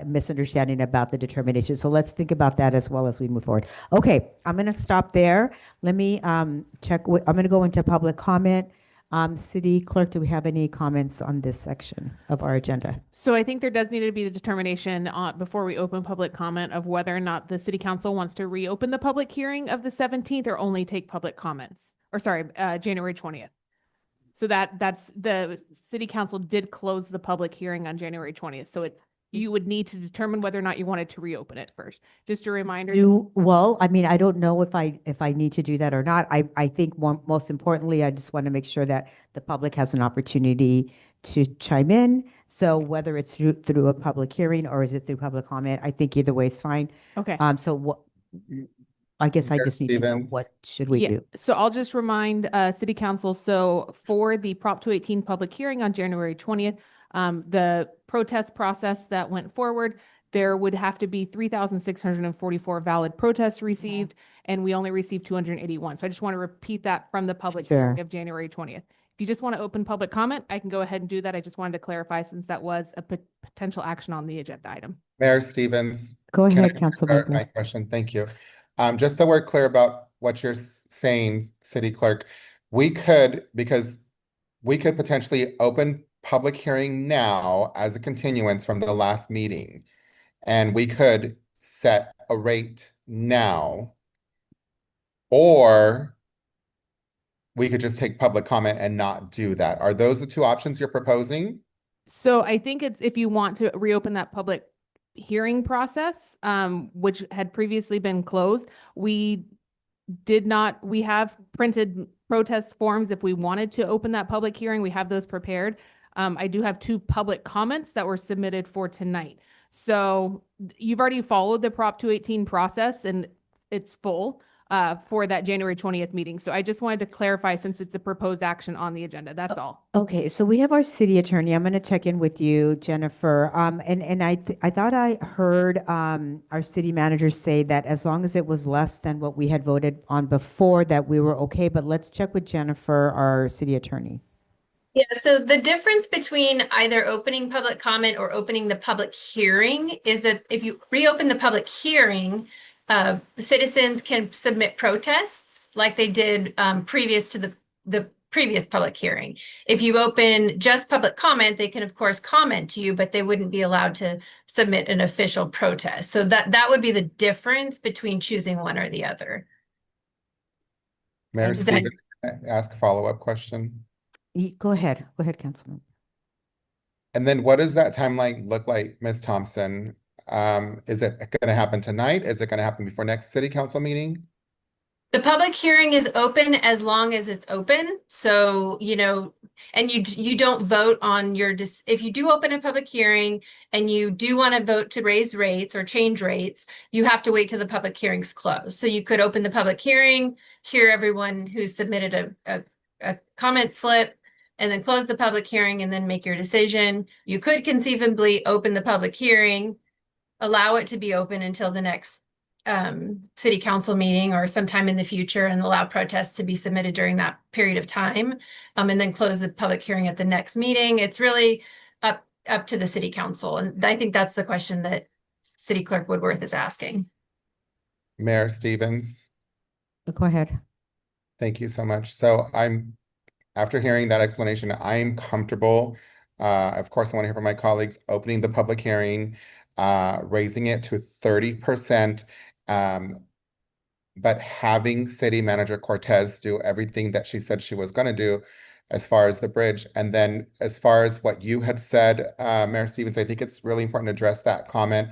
misunderstanding about the determination. So let's think about that as well as we move forward. Okay, I'm going to stop there. Let me check. I'm going to go into public comment. City Clerk, do we have any comments on this section of our agenda? So I think there does need to be the determination before we open public comment of whether or not the city council wants to reopen the public hearing of the 17th or only take public comments, or sorry, January 20th. So that's the city council did close the public hearing on January 20th. So you would need to determine whether or not you wanted to reopen it first. Just a reminder. Well, I mean, I don't know if I need to do that or not. I think most importantly, I just want to make sure that the public has an opportunity to chime in. So whether it's through a public hearing or is it through public comment, I think either way is fine. Okay. So what? I guess I just need to know, Stevens. what should we do? So I'll just remind city council. So for the Prop 218 public hearing on January 20th, the protest process that went forward, there would have to be 3,644 valid protests received, and we only received 281. So I just want to repeat that from the public hearing of January 20th. If you just want to open public comment, I can go ahead and do that. I just wanted to clarify, since that was a potential action on the agenda item. Mayor Stevens. Go can I ahead, clarify my Councilmember. question? Thank you. Just so we're clear about what you're saying, City Clerk, because we could potentially open public hearing now as a continuance from the last meeting, and we could set a rate now, or we could just take public comment and not do that. Are those the two options you're proposing? So I think it's, if you want to reopen that public hearing process, which had previously been closed. We have printed protest forms if we wanted to open that public hearing. We have those prepared. I do have 2 public comments that were submitted for tonight. So you've already followed the Prop 218 process and it's full for that January 20th meeting. So I just wanted to clarify since it's a proposed action on the agenda. That's all. Okay, so we have our city attorney. I'm going to check in with you, Jennifer. And I thought I heard our city manager say that as long as it was less than what we had voted on before, that we were okay. But let's check with Jennifer, our city attorney. Yeah, so the difference between either opening public comment or opening the public hearing is that if you reopen the public hearing, citizens can submit protests like they did previous to the previous public hearing. If you open just public comment, they can of course comment to you, but they wouldn't be allowed to submit an official protest. So that would be the difference between choosing one or the other. Mayor Does that- Stevens, can I ask a follow-up question? Go ahead, Councilman. And then what does that timeline look like, Ms. Thompson? Is it going to happen tonight? Is it going to happen before next city council meeting? The public hearing is open as long as it's open. So, and you don't vote on if you do open a public hearing and you do want to vote to raise rates or change rates, you have to wait till the public hearing's closed. So you could open the public hearing, hear everyone who's submitted a comment slip, and then close the public hearing and then make your decision. You could conceivably open the public hearing, allow it to be open until the next city council meeting or sometime in the future and allow protests to be submitted during that period of time, and then close the public hearing at the next meeting. It's really up to the city council. And I think that's the question that City Clerk Woodworth is asking. Mayor Stevens, Go ahead. thank you so much. So after hearing that explanation, I'm comfortable. Of course, I want to hear from my colleagues, opening the public hearing, raising it to 30%, but having City Manager Cortez do everything that she said she was going to do as far as the bridge. And then as far as what you had said, Mayor Stevens, I think it's really important to address that comment.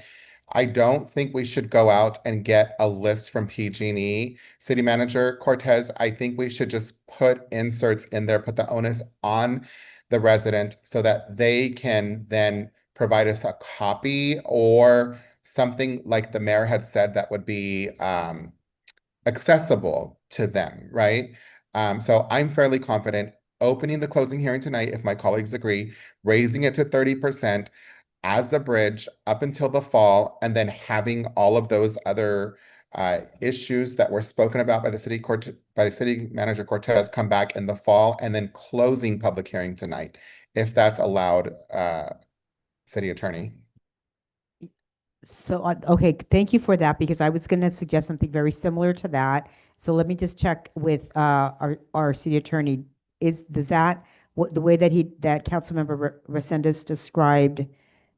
I don't think we should go out and get a list from PG&E. City Manager Cortez, I think we should just put inserts in there, put the onus on the resident so that they can then provide us a copy or something like the mayor had said that would be accessible to them, right? So I'm fairly confident opening the closing hearing tonight, if my colleagues agree, raising it to 30%, as a bridge up until the fall, and then having all of those other issues that were spoken about by the City Manager Cortez come back in the fall, and then closing public hearing tonight, if that's allowed, City Attorney. So, okay, thank you for that, because I was going to suggest something very similar to that. So let me just check with our city attorney. Does that, the way that Councilmember Resendez described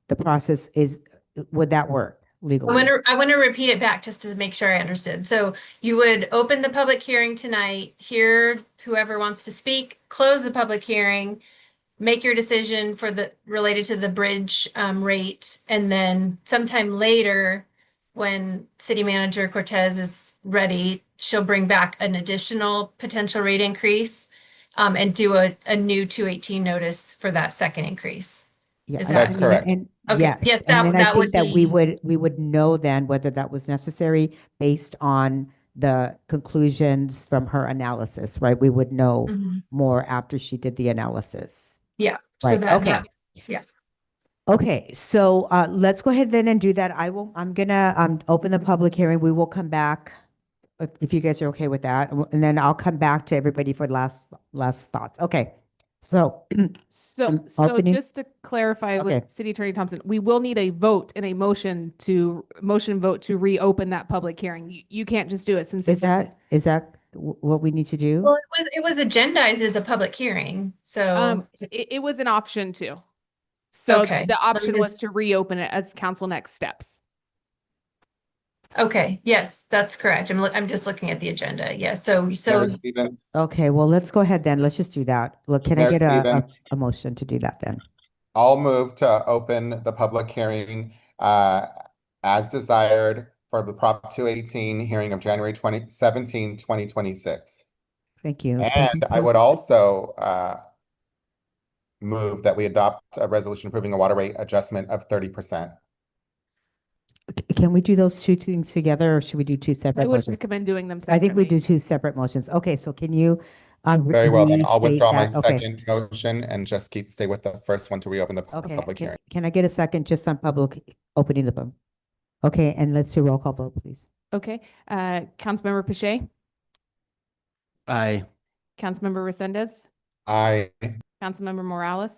the process would that work legally? I want to repeat it back just to make sure I understood. So you would open the public hearing tonight, hear whoever wants to speak, close the public hearing, make your decision related to the bridge rate, and then sometime later, when City Manager Cortez is ready, she'll bring back an additional potential rate increase, and do a new 218 notice for that second increase. Yeah, Is That's correct. And Okay, yes, and then I that think would that we be- would know then whether that was necessary based on the conclusions from her analysis, right? We would know Mhm. more after she did the analysis. Yeah. So Right, that, okay. yeah. Okay, so let's go ahead then and do that. I'm gonna open the public hearing. We will come back if you guys are okay with that, and then I'll come back to everybody for last thoughts. Okay, so So opening- just to clarify Okay. with City Attorney Thompson, we will need a vote and a motion vote to reopen that public hearing. You can't just do it since is that what we need to do? Well, it was agendized as a public hearing, so. It was an option too. So Okay, the let me option was just- to reopen it as council next steps. Okay, yes, that's correct. I'm just looking at the agenda. Yeah, so Mayor Stevens, Okay, well, let's go ahead then. Let's just do that. Look, can I Mayor get a Stevens. motion to do that then? I'll move to open the public hearing as desired for the Prop 218 hearing of January 2026. Thank you. And Second, I please. would also move that we adopt a resolution approving a water rate adjustment of 30%. Can we do those two things together, or should we do two I separate would motions? recommend doing them I think we do separately. two separate motions. Okay, so can you Very well, then I'll restate withdraw my that? Okay. second motion and just stay with the first one to reopen the Okay, public hearing. can I get a second just on public opening the phone? Okay, and let's do roll call vote, please. Okay, Councilmember Pache, Aye. Councilmember Resendez, Aye. Councilmember Morales,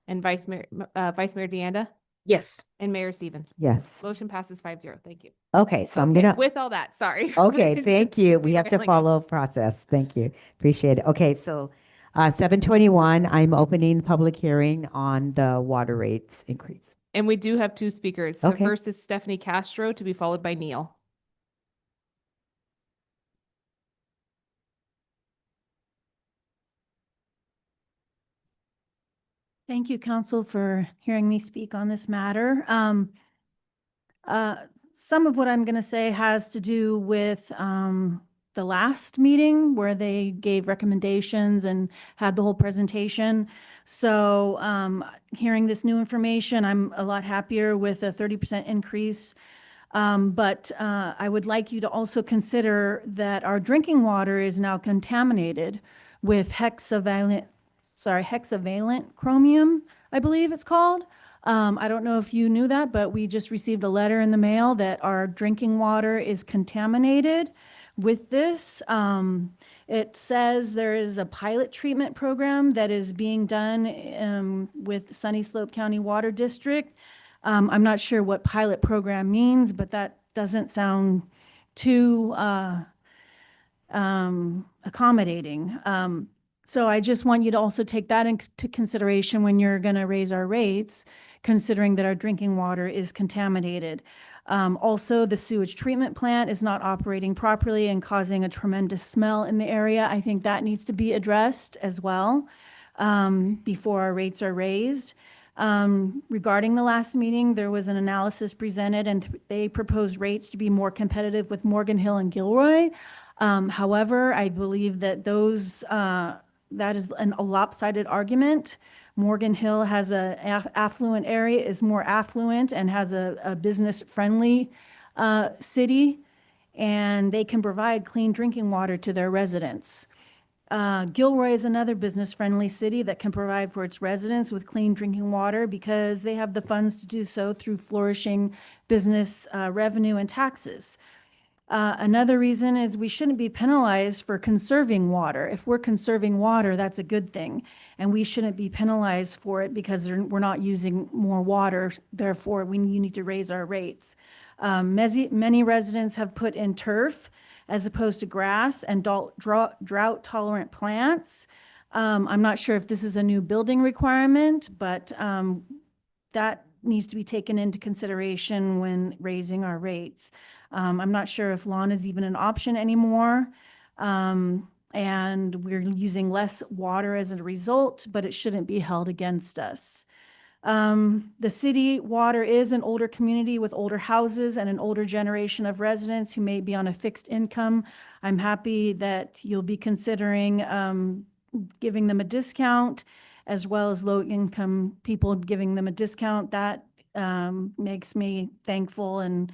and Vice Mayor Deanda, Yes. and Mayor Stevens. Yes. Motion passes 5-0. Thank you. Okay, so I'm Okay, gonna, with all that, sorry. okay, thank you. We have to Derailing us. follow process. Thank you. Appreciate it. Okay, so 7:21, I'm opening the public hearing on the water rates increase. And we do have two speakers. The Okay. first is Stephanie Castro, to be followed by Neil. Thank you, Council, for hearing me speak on this matter. Some of what I'm going to say has to do with the last meeting where they gave recommendations and had the whole presentation. So hearing this new information, I'm a lot happier with a 30% increase. But I would like you to also consider that our drinking water is now contaminated with hexavalent chromium, I believe it's called. I don't know if you knew that, but we just received a letter in the mail that our drinking water is contaminated with this. It says there is a pilot treatment program that is being done with Sunny Slope County Water District. I'm not sure what pilot program means, but that doesn't sound too accommodating. So I just want you to also take that into consideration when you're going to raise our rates, considering that our drinking water is contaminated. Also, the sewage treatment plant is not operating properly and causing a tremendous smell in the area. I think that needs to be addressed as well before our rates are raised. Regarding the last meeting, there was an analysis presented and they proposed rates to be more competitive with Morgan Hill and Gilroy. However, I believe that that is a lopsided argument. Morgan Hill has a affluent area, is more affluent and has a business-friendly city, and they can provide clean drinking water to their residents. Gilroy is another business-friendly city that can provide for its residents with clean drinking water because they have the funds to do so through flourishing business revenue and taxes. Another reason is we shouldn't be penalized for conserving water. If we're conserving water, that's a good thing. And we shouldn't be penalized for it because we're not using more water. Therefore, you need to raise our rates. Many residents have put in turf as opposed to grass and drought-tolerant plants. I'm not sure if this is a new building requirement, but that needs to be taken into consideration when raising our rates. I'm not sure if lawn is even an option anymore. And we're using less water as a result, but it shouldn't be held against us. The city water is an older community with older houses and an older generation of residents who may be on a fixed income. I'm happy that you'll be considering giving them a discount, as well as low-income people giving them a discount. That makes me thankful and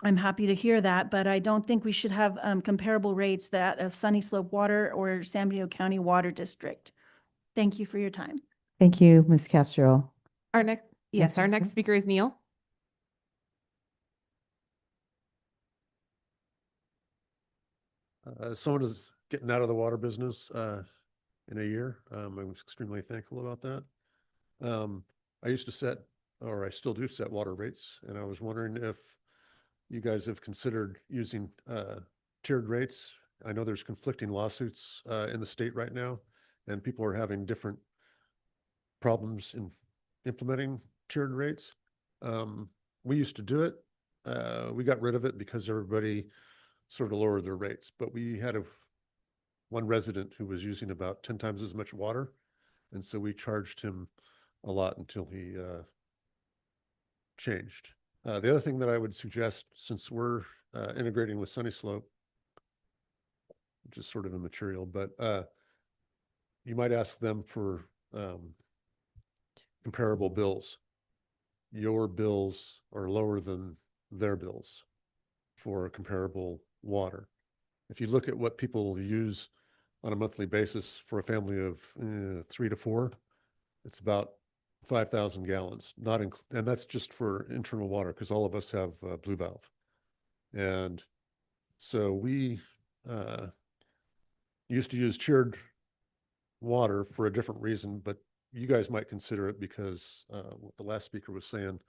I'm happy to hear that, but I don't think we should have comparable rates that of Sunny Slope Water or San Bernardino County Water District. Thank you for your time. Thank you, Ms. Castro. Our next speaker is Neil. Someone is getting out of the water business in a year. I'm extremely thankful about that. I used to set, or I still do set water rates, and I was wondering if you guys have considered using tiered rates. I know there's conflicting lawsuits in the state right now, and people are having different problems in implementing tiered rates. We used to do it. We got rid of it because everybody sort of lowered their rates, but we had one resident who was using about 10 times as much water. And so we charged him a lot until he changed. The other thing that I would suggest, since we're integrating with Sunny Slope, which is sort of immaterial, but you might ask them for comparable bills. Your bills are lower than their bills for comparable water. If you look at what people use on a monthly basis for a family of 3 to 4, it's about 5,000 gallons, and that's just for internal water, because all of us have blue valve. And so we used to use chilled water for a different reason, but you guys might consider it because what the last speaker was saying,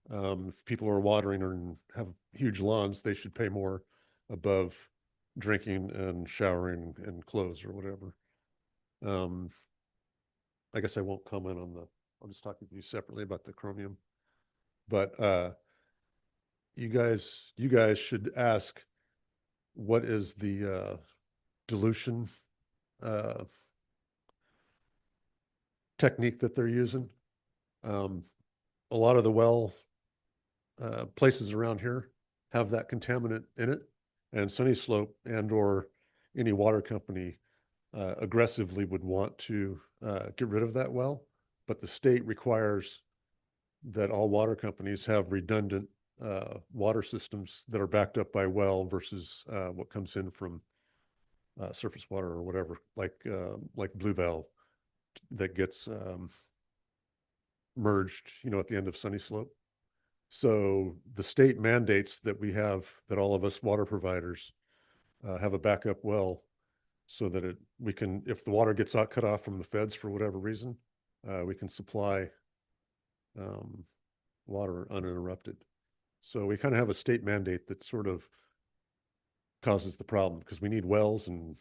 if people are watering and have huge lawns, they should pay more above drinking and showering and clothes or whatever. I guess I won't comment on I'll just talk with you separately about the chromium. But you guys should ask, what is the dilution technique that they're using? A lot of the well places around here have that contaminant in it, and Sunny Slope and or any water company aggressively would want to get rid of that well, but the state requires that all water companies have redundant water systems that are backed up by well versus what comes in from surface water or whatever, like blue valve that gets merged, at the end of Sunny Slope. So the state mandates that that all of us water providers have a backup well, so that we can, if the water gets cut off from the feds for whatever reason, we can supply water uninterrupted. So we kind of have a state mandate that sort of causes the problem, because we need wells, and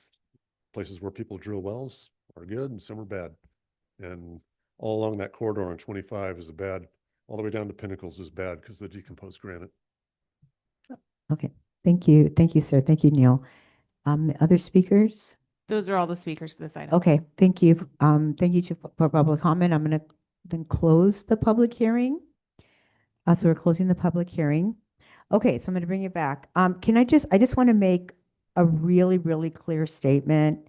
places where people drill wells are good and some are bad. And all along that corridor on 25 is bad. All the way down to Pinnacles is bad because of the decomposed granite. Okay, thank you. Thank you, sir. Thank you, Neil. Other speakers? Those are all the speakers for this item. Okay, thank you. Thank you for public comment. I'm going to then close the public hearing. So we're closing the public hearing. Okay, so I'm going to bring you back. I just want to make a really, really clear statement.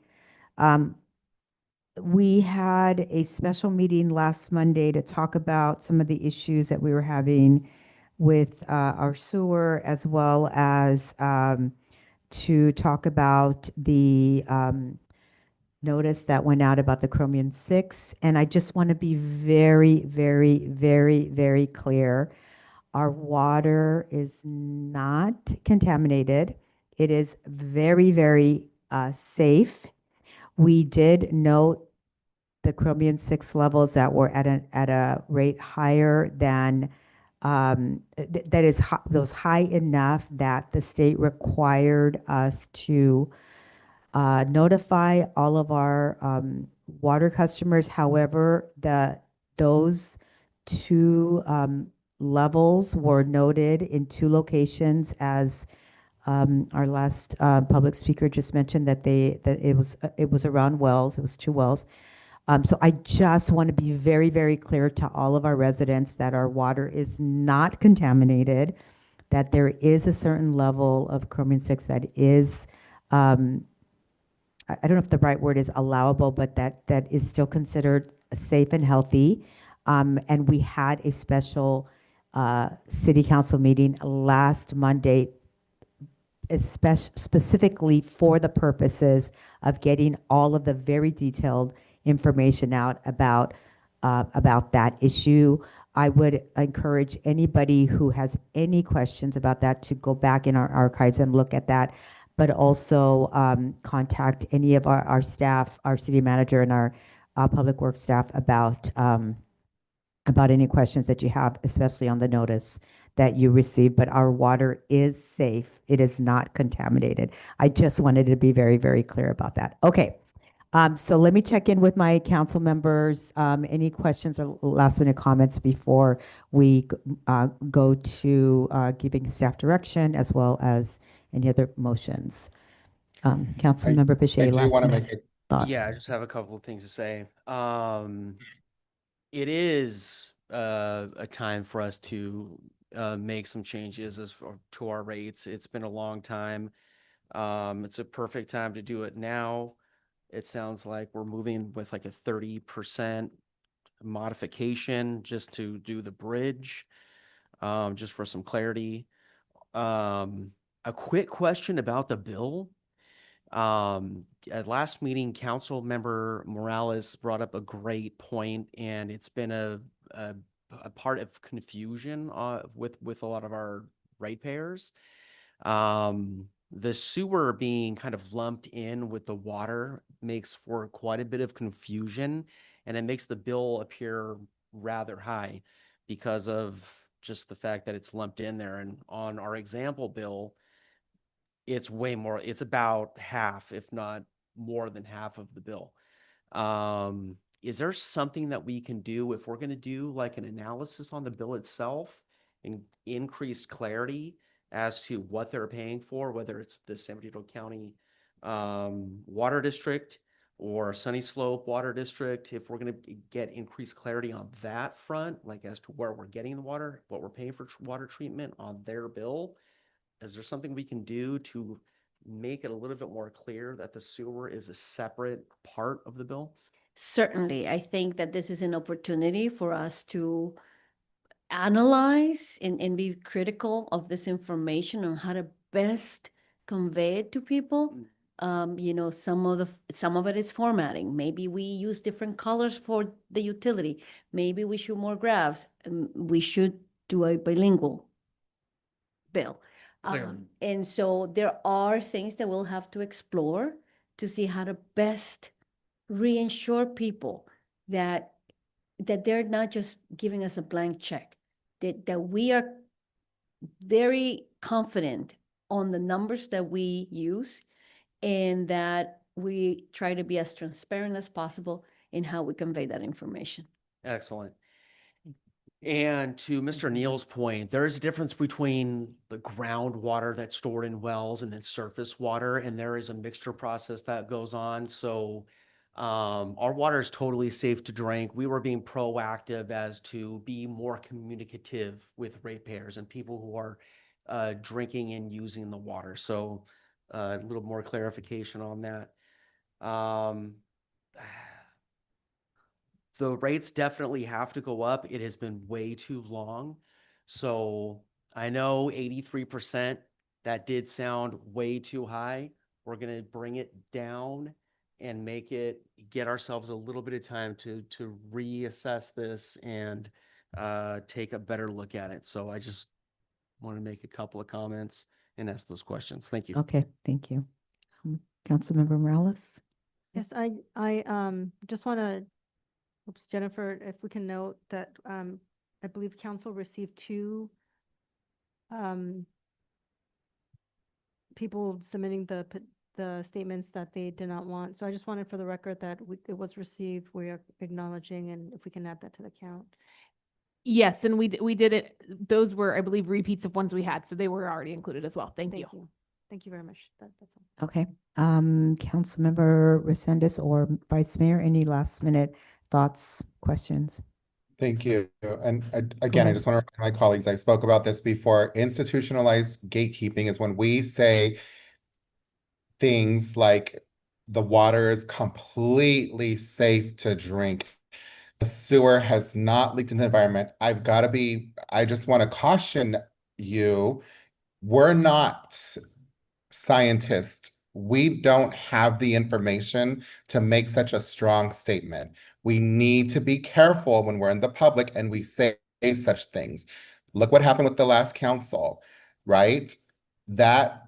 We had a special meeting last Monday to talk about some of the issues that we were having with our sewer, as well as to talk about the notice that went out about the chromium 6. And I just want to be very, very, very, very clear. Our water is not contaminated. It is very, very safe. We did note the chromium 6 levels that were at a rate higher than those high enough that the state required us to notify all of our water customers. However, those two levels were noted in two locations, as our last public speaker just mentioned, that it was around wells. It was 2 wells. So I just want to be very, very clear to all of our residents that our water is not contaminated, that there is a certain level of chromium 6 that is, I don't know if the right word is allowable, but that is still considered safe and healthy. And we had a special city council meeting last Monday, specifically for the purposes of getting all of the very detailed information out about that issue. I would encourage anybody who has any questions about that to go back in our archives and look at that, but also contact any of our staff, our city manager and our public works staff about any questions that you have, especially on the notice that you received. But our water is safe. It is not contaminated. I just wanted to be very, very clear about that. Okay. So let me check in with my council members. Any questions or last minute comments before we go to giving staff direction, as well as any other motions? Council Member I Bichet, do last want to minute make a thought. Yeah, I just have a couple of things to say. it is a time for us to make some changes to our rates. It's been a long time. It's a perfect time to do it now. It sounds like we're moving with like a 30% modification just to do the bridge, just for some clarity. A quick question about the bill. At last meeting, Council Member Morales brought up a great point, and it's been a, a part of confusion with a lot of our ratepayers. The sewer being kind of lumped in with the water makes for quite a bit of confusion, and it makes the bill appear rather high because of just the fact that it's lumped in there. And on our example bill, it's way more, it's about half, if not more than half of the bill. Is there something that we can do if we're going to do like an analysis on the bill itself and increased clarity as to what they're paying for, whether it's the San Bernardino County Water District or Sunny Slope Water District, if we're going to get increased clarity on that front, like as to where we're getting the water, what we're paying for water treatment on their bill, is there something we can do to make it a little bit more clear that the sewer is a separate part of the bill? Certainly, I think that this is an opportunity for us to analyze and be critical of this information on how to best convey it to people. You know, some of it is formatting. Maybe we use different colors for the utility. Maybe we should more graphs. We should do a bilingual bill. Clear. And so there are things that we'll have to explore to see how to best reassure people that they're not just giving us a blank check, that we are very confident on the numbers that we use, and that we try to be as transparent as possible in how we convey that information. Excellent. And to Mr. Neal's point, there is a difference between the groundwater that's stored in wells and then surface water, and there is a mixture process that goes on. So our water is totally safe to drink. We were being proactive as to be more communicative with ratepayers and people who are drinking and using the water. So a little more clarification on that. The rates definitely have to go up. It has been way too long. So I know 83%, that did sound way too high. We're going to bring it down and get ourselves a little bit of time to reassess this and take a better look at it. So I just want to make a couple of comments and ask those questions. Thank you. Okay, thank you. Councilmember Morales? Yes, I just want to, oops, Jennifer, if we can note that I believe council received two people submitting the statements that they did not want. So I just wanted for the record that it was received. We are acknowledging, and if we can add that to the count. Yes, and we did it. Those were, I believe, repeats of ones we had, so they were already included as well. Thank you. Thank you very much. That's all. Okay. Councilmember Resendez or Vice Mayor, any last minute thoughts, questions? Thank you. And again, I ahead. just want to remind my colleagues, I spoke about this before. Institutionalized gatekeeping is when we say things like the water is completely safe to drink. The sewer has not leaked into the environment. I just want to caution you, we're not scientists. We don't have the information to make such a strong statement. We need to be careful when we're in the public and we say such things. Look what happened with the last council, right? That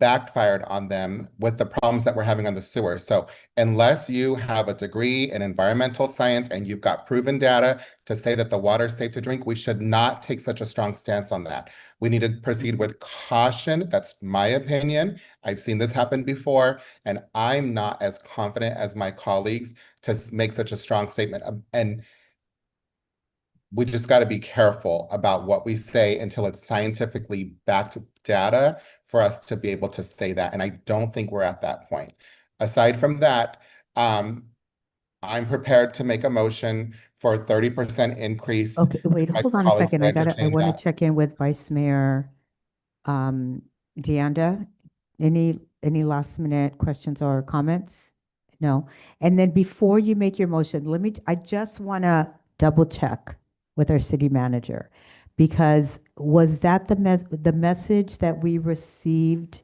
backfired on them with the problems that we're having on the sewer. So unless you have a degree in environmental science and you've got proven data to say that the water is safe to drink, we should not take such a strong stance on that. We need to proceed with caution. That's my opinion. I've seen this happen before, and I'm not as confident as my colleagues to make such a strong statement. And we just got to be careful about what we say until it's scientifically backed data for us to be able to say that. And I don't think we're at that point. Aside from that, I'm prepared to make a motion for a 30% increase. Okay, wait, my hold on a colleagues second. will I entertain want to that. check in with Vice Mayor Deanda. Any last minute questions or comments? No. And then before you make your motion, I just want to double check with our city manager. Because was that the message that we received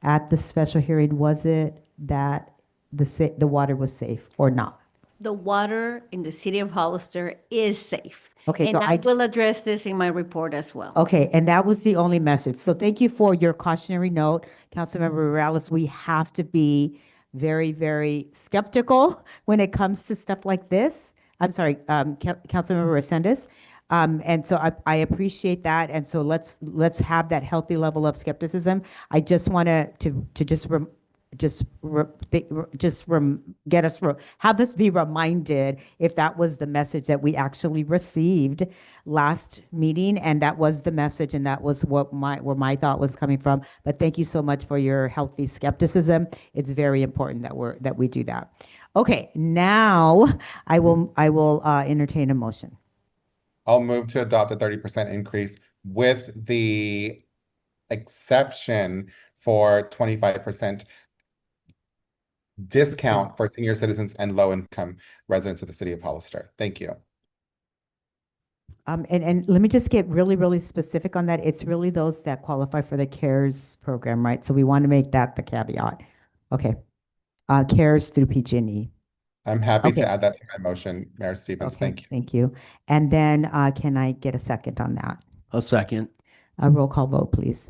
at the special hearing? Was it that the water was safe or not? The water in the city of Hollister is safe. Okay, And so I will address this in my report as well. Okay, and that was the only message. So thank you for your cautionary note, Councilmember Morales. We have to be very, very skeptical when it comes to stuff like this. I'm sorry, Councilmember Resendez. And so I appreciate that. And so let's have that healthy level of skepticism. I just want to have us be reminded if that was the message that we actually received last meeting, and that was the message, and that was where my thought was coming from. But thank you so much for your healthy skepticism. It's very important that we do that. Okay, now I will entertain a motion. I'll move to adopt a 30% increase with the exception for 25% discount for senior citizens and low-income residents of the city of Hollister. Thank you. And let me just get really, really specific on that. It's really those that qualify for the CARES program, right? So we want to make that the caveat. Okay. CARES through PG&E. I'm happy Okay. to add that to my motion, Mayor Stevens. Okay, Thank you. thank you. And then can I get a second on that? A second. A roll call vote, please.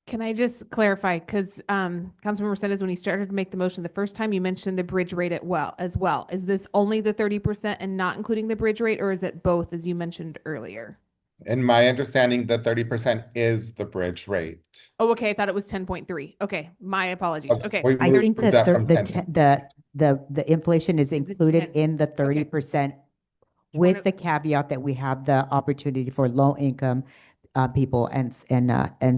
Can I just clarify? Because Councilmember Resendez, when you started to make the motion the first time, you mentioned the bridge rate as well. Is this only the 30% and not including the bridge rate, or is it both, as you mentioned earlier? In my understanding, the 30% is the bridge rate. Oh, okay. I thought it was 10.3. Okay, my apologies. Okay. We I think moved that from 10. the inflation is included 10. in the 30% with the caveat that we have the opportunity for low income people and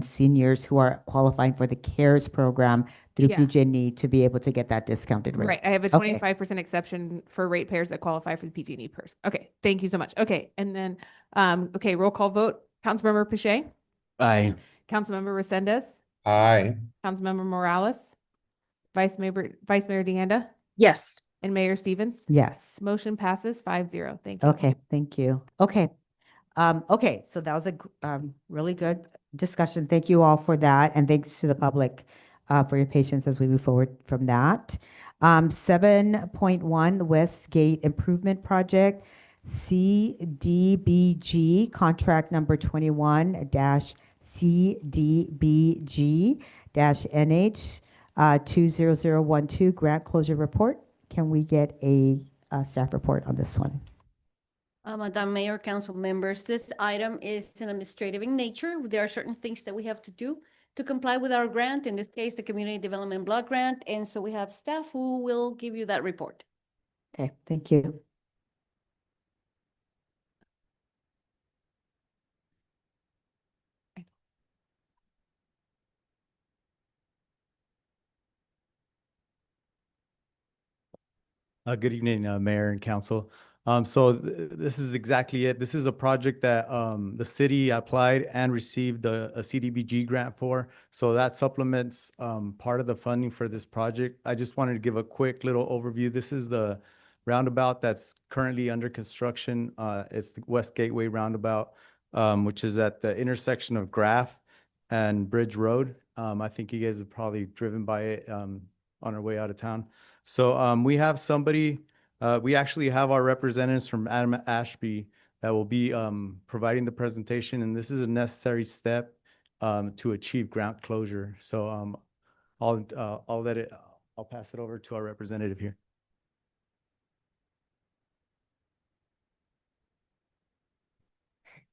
seniors who are qualifying for the CARES program through Yeah. PG&E to be able to get that discounted rate. Right. I have a Okay. 25% exception for ratepayers that qualify for the PG&E purse. Okay. Thank you so much. Okay. And then, okay, roll call vote. Councilmember Pache, Aye. Councilmember Resendez, Aye. Councilmember Morales, Vice Mayor Deanda, Yes. and Mayor Stevens. Yes. Motion passes 5-0. Thank you. Okay, thank you. Okay. Okay, so that was a really good discussion. Thank you all for that, and thanks to the public for your patience as we move forward from that. 7.1 Westgate Improvement Project, CDBG, contract number 21-CDBG-NH 20012, grant closure report. Can we get a staff report on this one? Madam Mayor, council members, this item is an administrative in nature. There are certain things that we have to do to comply with our grant, in this case, the Community Development Block Grant. And so we have staff who will give you that report. Okay, thank you. Good evening, Mayor and Council. This is exactly it. This is a project that the city applied and received a CDBG grant for. So that supplements part of the funding for this project. I just wanted to give a quick little overview. This is the roundabout that's currently under construction. It's the West Gateway Roundabout, which is at the intersection of Graff and Bridge Road. I think you guys have probably driven by it on our way out of town. So we have somebody, we actually have our representatives from Adam Ashby that will be providing the presentation, and this is a necessary step to achieve grant closure. So I'll pass it over to our representative here.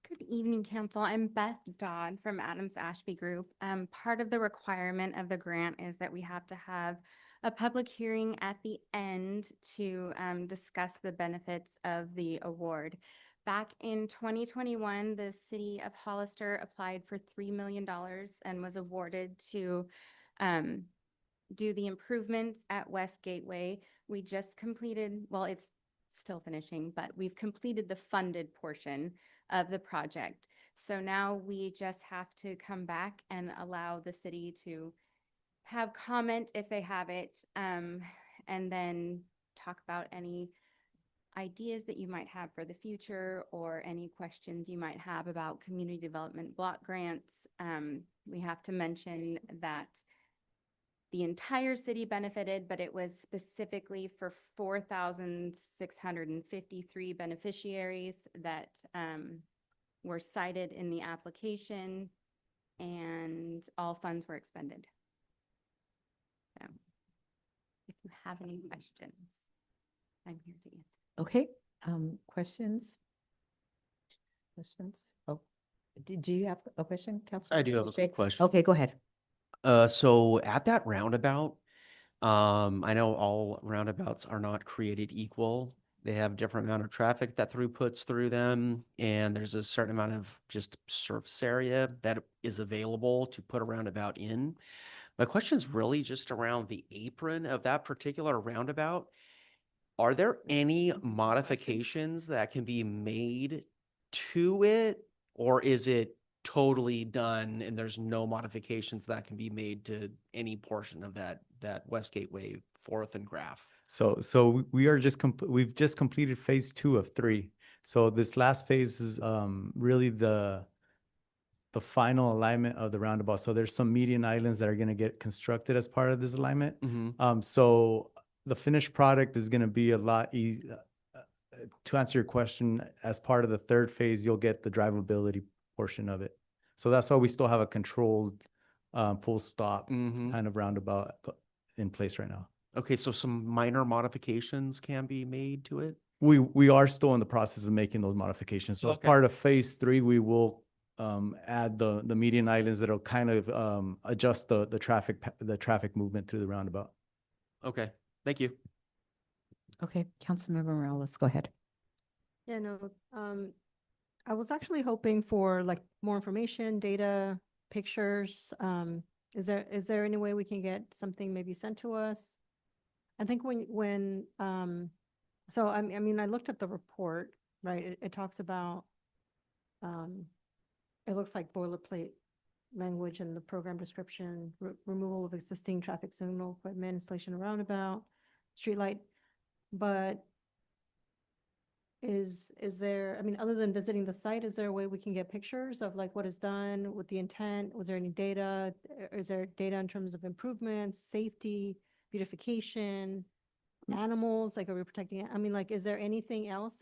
Good evening, Council. I'm Beth Dodd from Adams Ashby Group. Part of the requirement of the grant is that we have to have a public hearing at the end to discuss the benefits of the award. Back in 2021, the city of Hollister applied for $3 million and was awarded to do the improvements at West Gateway. We just completed, well, it's still finishing, but we've completed the funded portion of the project. So now we just have to come back and allow the city to have comment if they have it, and then talk about any ideas that you might have for the future or any questions you might have about community development block grants. We have to mention that the entire city benefited, but it was specifically for 4,653 beneficiaries that were cited in the application, and all funds were expended. So if you have any questions, I'm here to answer. Okay, questions? Questions? Oh, did you have a question, Councilor? I do have a quick question. Okay, go ahead. So at that roundabout, I know all roundabouts are not created equal. They have different amount of traffic that puts through them, and there's a certain amount of just surface area that is available to put a roundabout in. My question is really just around the apron of that particular roundabout. Are there any modifications that can be made to it, or is it totally done and there's no modifications that can be made to any portion of that West Gateway, 4th and Graph? So we are we've just completed phase 2 of 3. So this last phase is really the final alignment of the roundabout. So there's some median islands that are going to get constructed as part of this alignment. So the finished product is going to be a lot easier. To answer your question, as part of the 3rd phase, you'll get the drivability portion of it. So that's why we still have a controlled full stop kind of roundabout in place right now. Okay, so some minor modifications can be made to it? We are still in the process of making those modifications. So as Okay. part of phase 3, we will add the median islands that'll kind of adjust the traffic movement through the roundabout. Okay, thank you. Okay, Councilmember Morales, go ahead. Yeah, no, I was actually hoping for like more information, data, pictures. Is there any way we can get something maybe sent to us? I think so I mean, I looked at the report, right? It talks about, it looks like boilerplate language in the program description, removal of existing traffic signal equipment, installation of roundabout, streetlight. But is there, I mean, other than visiting the site, is there a way we can get pictures of like what is done with the intent? Was there any data? Is there data in terms of improvements, safety, beautification, animals? Like, are we protecting? I mean, like, is there anything else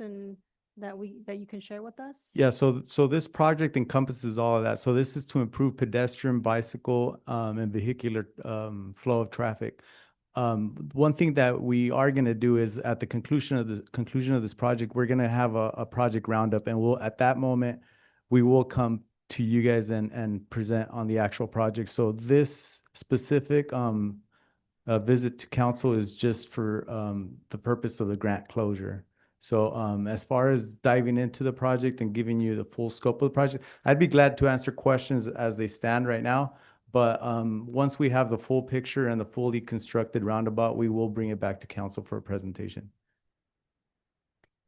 that you can share with us? Yeah, so this project encompasses all of that. So this is to improve pedestrian, bicycle, and vehicular flow of traffic. One thing that we are going to do is at the conclusion of this project, we're going to have a project roundup, and at that moment, we will come to you guys and present on the actual project. So this specific visit to council is just for the purpose of the grant closure. So as far as diving into the project and giving you the full scope of the project, I'd be glad to answer questions as they stand right now. But once we have the full picture and the fully constructed roundabout, we will bring it back to council for a presentation.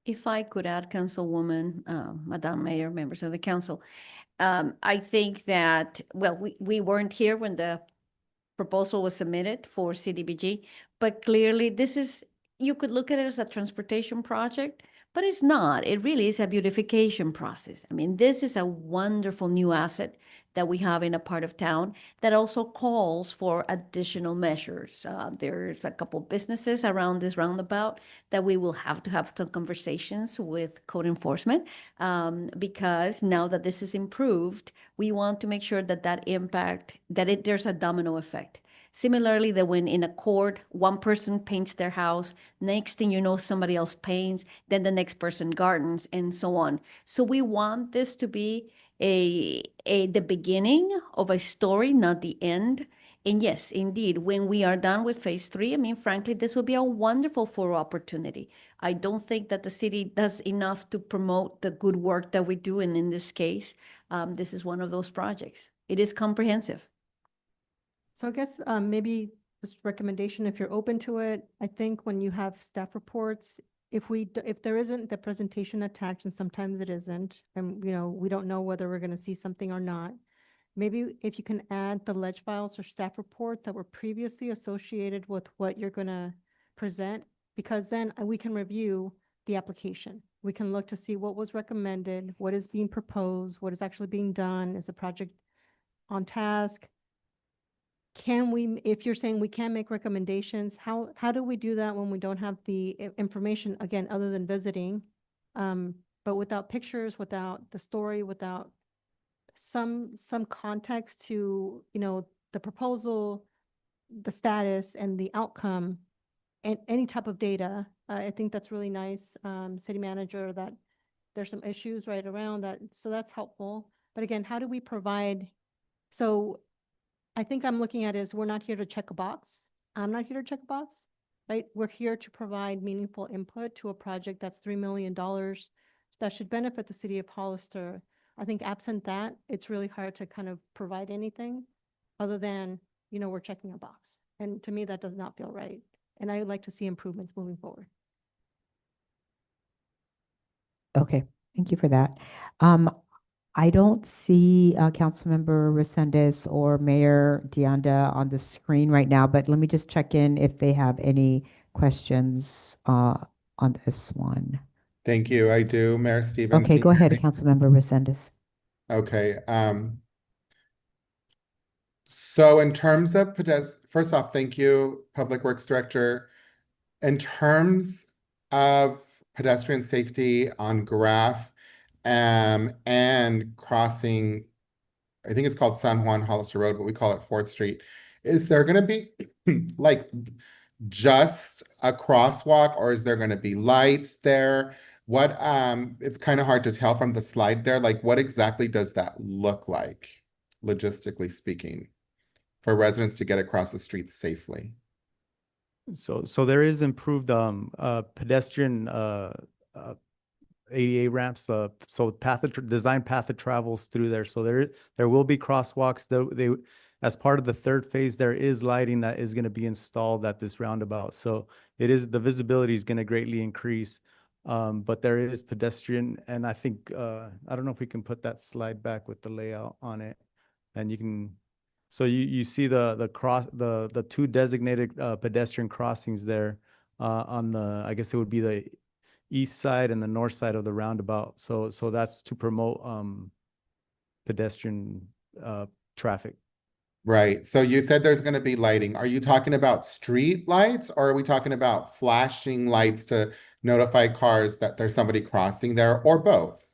If I could add, Councilwoman, Madam Mayor, members of the council, I think that, well, we weren't here when the proposal was submitted for CDBG, but clearly you could look at it as a transportation project, but it's not. It really is a beautification process. I mean, this is a wonderful new asset that we have in a part of town that also calls for additional measures. There's a couple businesses around this roundabout that we will have to have some conversations with code enforcement, because now that this is improved, we want to make sure that there's a domino effect. Similarly, that when in a court, one person paints their house, next thing you know, somebody else paints, then the next person gardens, and so on. So we want this to be the beginning of a story, not the end. And yes, indeed, when we are done with phase 3, I mean, frankly, this will be a wonderful photo opportunity. I don't think that the city does enough to promote the good work that we do. And in this case, this is one of those projects. It is comprehensive. So I guess maybe just recommendation, if you're open to it, I think when you have staff reports, if there isn't the presentation attached, and sometimes it isn't, and we don't know whether we're gonna see something or not. Maybe if you can add the ledge files or staff reports that were previously associated with what you're gonna present, because then we can review the application. We can look to see what was recommended, what is being proposed, what is actually being done, is the project on task? Can we, if you're saying we can make recommendations, how do we do that when we don't have the information, again, other than visiting? But without pictures, without the story, without some context to, the proposal, the status and the outcome, and any type of data. I think that's really nice, city manager, that there's some issues right around that. So that's helpful. But again, how do we provide, so I think I'm looking at is we're not here to check a box. I'm not here to check a box, right? We're here to provide meaningful input to a project that's $3 million that should benefit the city of Hollister. I think absent that, it's really hard to kind of provide anything other than, we're checking a box. And to me, that does not feel right. And I would like to see improvements moving forward. Okay, thank you for that. I don't see Councilmember Resendez or Mayor Deonda on the screen right now, but let me just check in if they have any questions on this one. Thank you. I do, Mayor Stevens. Okay, Can go you hear ahead, me? Councilmember Resendez. Okay, so in terms of first off, thank you, Public Works Director. In terms of pedestrian safety on Graph, and crossing, I think it's called San Juan Hollister Road, but we call it 4th Street. Is there gonna be like just a crosswalk, or is there gonna be lights there? What, it's kind of hard to tell from the slide there, like what exactly does that look like, logistically speaking, for residents to get across the street safely? So there is improved pedestrian ADA ramps, so design path that travels through there. So there will be crosswalks. They as part of the third phase, there is lighting that is going to be installed at this roundabout. So the visibility is going to greatly increase. But there is pedestrian, and I think I don't know if we can put that slide back with the layout on it, and you can. So you see the two designated pedestrian crossings there on I guess it would be the east side and the north side of the roundabout. So that's to promote pedestrian traffic. Right. So you said there's going to be lighting. Are you talking about street lights, or are we talking about flashing lights to notify cars that there's somebody crossing there, or both?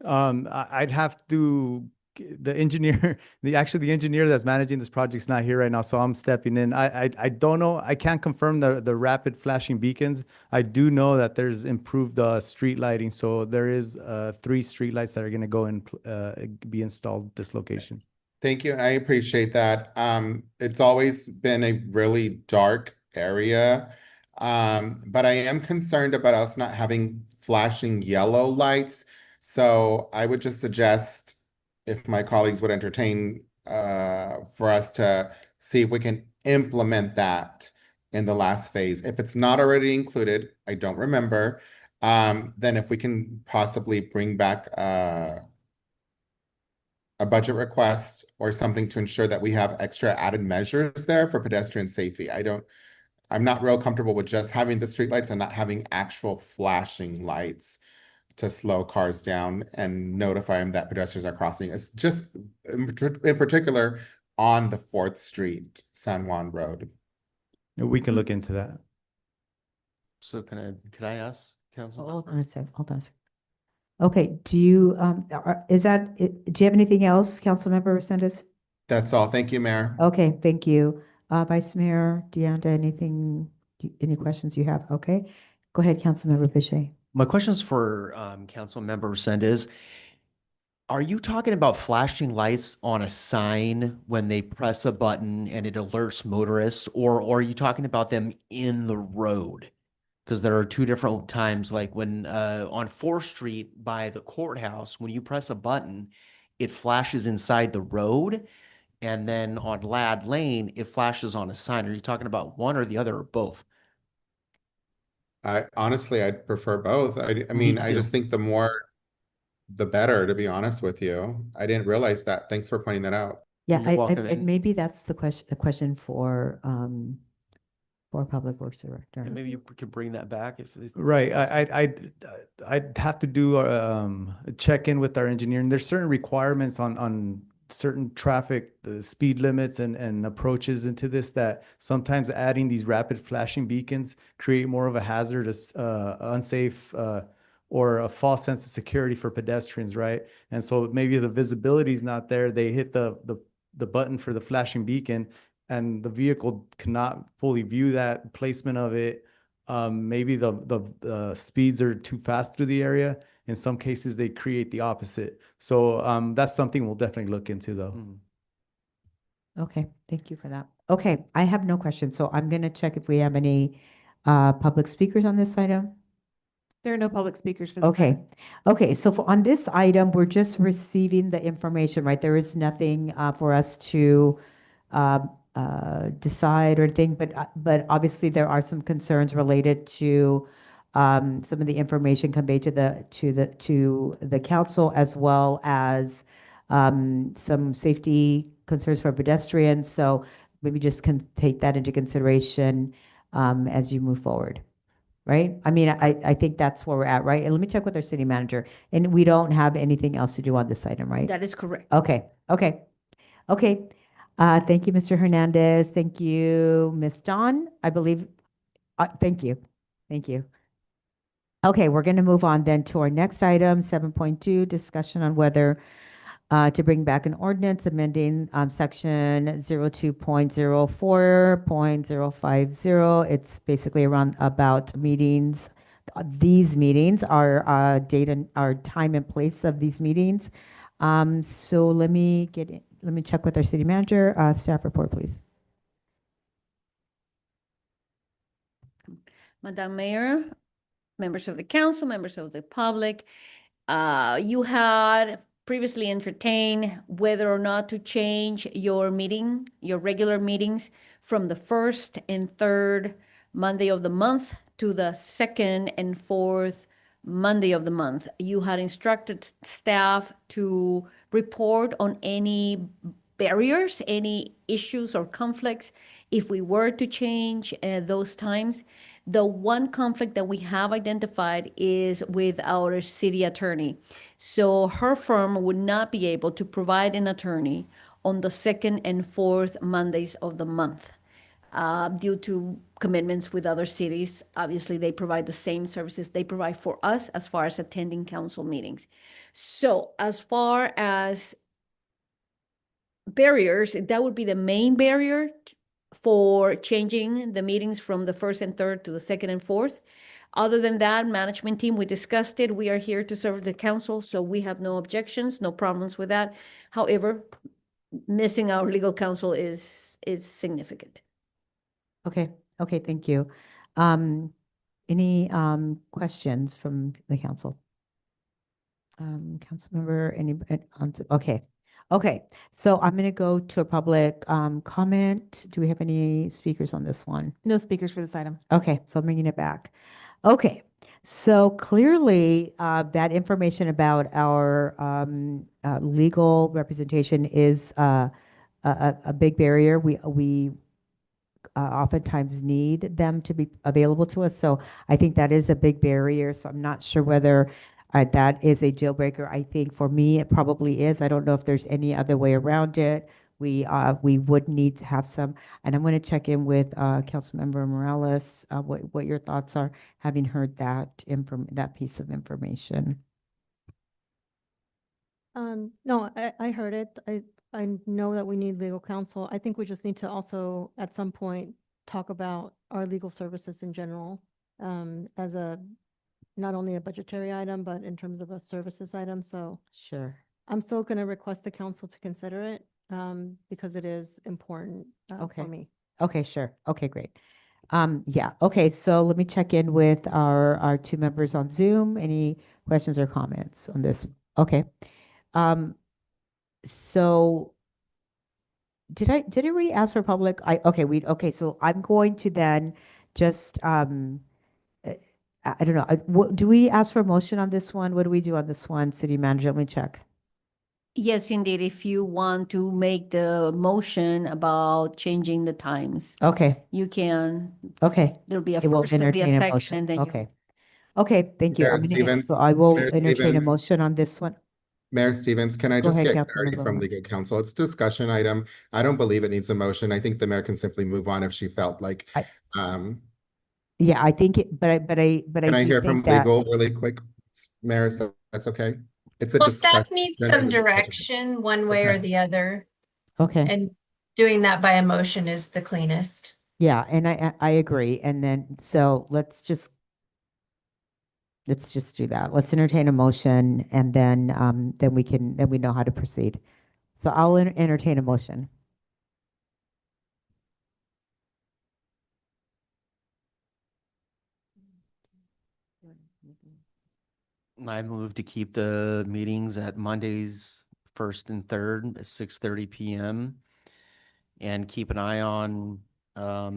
I'd have to, the engineer, the engineer that's managing this project is not here right now, so I'm stepping in. I don't know. I can't confirm the rapid flashing beacons. I do know that there's improved street lighting, so there is 3 street lights that are going to go and be installed at this location. Thank you, and I appreciate that. It's always been a really dark area, but I am concerned about us not having flashing yellow lights. So I would just suggest, if my colleagues would entertain, for us to see if we can implement that in the last phase. If it's not already included, I don't remember, then if we can possibly bring back a budget request or something to ensure that we have extra added measures there for pedestrian safety. I'm not real comfortable with just having the streetlights and not having actual flashing lights to slow cars down and notify them that pedestrians are crossing. It's just in particular on the 4th Street, San Juan Road. We can look into that. So could I ask, Council? Hold on a sec. Okay, do you have anything else, Councilmember Resendez? That's all. Thank you, Mayor. Okay, thank you. Vice Mayor Deonda, any questions you have? Okay, go ahead, Councilmember Boucher. My question is for Councilmember Resendez. Are you talking about flashing lights on a sign when they press a button and it alerts motorists, or are you talking about them in the road? Because there are 2 different times, like when on 4th Street by the courthouse, when you press a button, it flashes inside the road. And then on Lad Lane, it flashes on a sign. Are you talking about one or the other or both? I honestly, I'd prefer both. I Me mean, I too. just think the more, the better, to be honest with you. I didn't realize that. Thanks for pointing that out. Yeah, You're welcome. and maybe that's the question for Public Works Director. And maybe you could bring that back if. Right, I'd have to do a check-in with our engineer, and there's certain requirements on certain traffic, the speed limits and approaches into this, that sometimes adding these rapid flashing beacons create more of a hazardous, unsafe, or a false sense of security for pedestrians, right? And so maybe the visibility is not there. They hit the button for the flashing beacon, and the vehicle cannot fully view that placement of it. Maybe the speeds are too fast through the area. In some cases, they create the opposite. So that's something we'll definitely look into, though. Okay, thank you for that. Okay, I have no questions, so I'm gonna check if we have any public speakers on this item. There are no public speakers for this Okay, item. okay, so on this item, we're just receiving the information, right? There is nothing for us to decide or anything, but obviously there are some concerns related to some of the information conveyed to the council, as well as some safety concerns for pedestrians. So maybe just can take that into consideration as you move forward. Right? I mean, I think that's where we're at, right? And let me check with our city manager. And we don't have anything else to do on this item, right? That is correct. Okay, okay, okay. Thank you, Mr. Hernandez. Thank you, Ms. Dawn. I believe, thank you. Thank you. Okay, we're going to move on then to our next item, 7.2, discussion on whether to bring back an ordinance amending section 02.04.050. It's basically around about meetings. These meetings are date and our time and place of these meetings. So let me check with our city manager. Staff report, please. Madam Mayor, members of the council, members of the public, you had previously entertained whether or not to change your meeting, your regular meetings, from the first and third Monday of the month to the second and fourth Monday of the month. You had instructed staff to report on any barriers, any issues or conflicts if we were to change those times. The one conflict that we have identified is with our city attorney. So her firm would not be able to provide an attorney on the second and fourth Mondays of the month due to commitments with other cities. Obviously, they provide the same services they provide for us as far as attending council meetings. So as far as barriers, that would be the main barrier for changing the meetings from the first and third to the second and fourth. Other than that, management team, we discussed it. We are here to serve the council, so we have no objections, no problems with that. However, missing our legal counsel is significant. Okay, okay, thank you. Any questions from the council? Council member, okay. Okay, so I'm going to go to a public comment. Do we have any speakers on this one? No speakers for this item. Okay, so I'm bringing it back. Okay, so clearly that information about our legal representation is a big barrier. We oftentimes need them to be available to us. So I think that is a big barrier. So I'm not sure whether that is a deal breaker. I think for me, it probably is. I don't know if there's any other way around it. We would need to have some, and I'm going to check in with Councilmember Morales, what your thoughts are, having heard that piece of information. No, I heard it. I know that we need legal counsel. I think we just need to also, at some point, talk about our legal services in general, as not only a budgetary item, but in terms of a services item. So Sure. I'm still going to request the council to consider it, because it is important Okay. for me. Okay, sure. Okay, great. Yeah, okay, so let me check in with our two members on Zoom. Any questions or comments on this? Okay. So did I already ask for public? Okay, so I'm going to then just, I don't know, do we ask for a motion on this one? What do we do on this one, city manager? Let me check. Yes, indeed, if you want to make the motion about changing the times, Okay, you can. okay. There'll be a It will first, there'll be a entertain a second, motion. and then you. Okay. Okay, thank you. Mayor So Stevens, I will Mayor entertain a Stevens, motion on this one. Mayor Stevens, can I Go just ahead, get clarity Councilmember from Moore. legal counsel? It's a discussion item. I don't believe it needs a motion. I think the mayor can simply move on if she felt like, Yeah, I think it, but I can I do hear from think that, legal really quick, Mayor, so that's okay? It's a Well, discussion. staff needs agenda some is a discussion. direction one way or Okay. the other, okay, and doing that by a motion is the cleanest. yeah, and I agree. And then, so let's just do that. Let's entertain a motion and then we know how to proceed. So I'll entertain a motion. I move to keep the meetings at Mondays, first and third at 6:30 PM. And keep an eye on,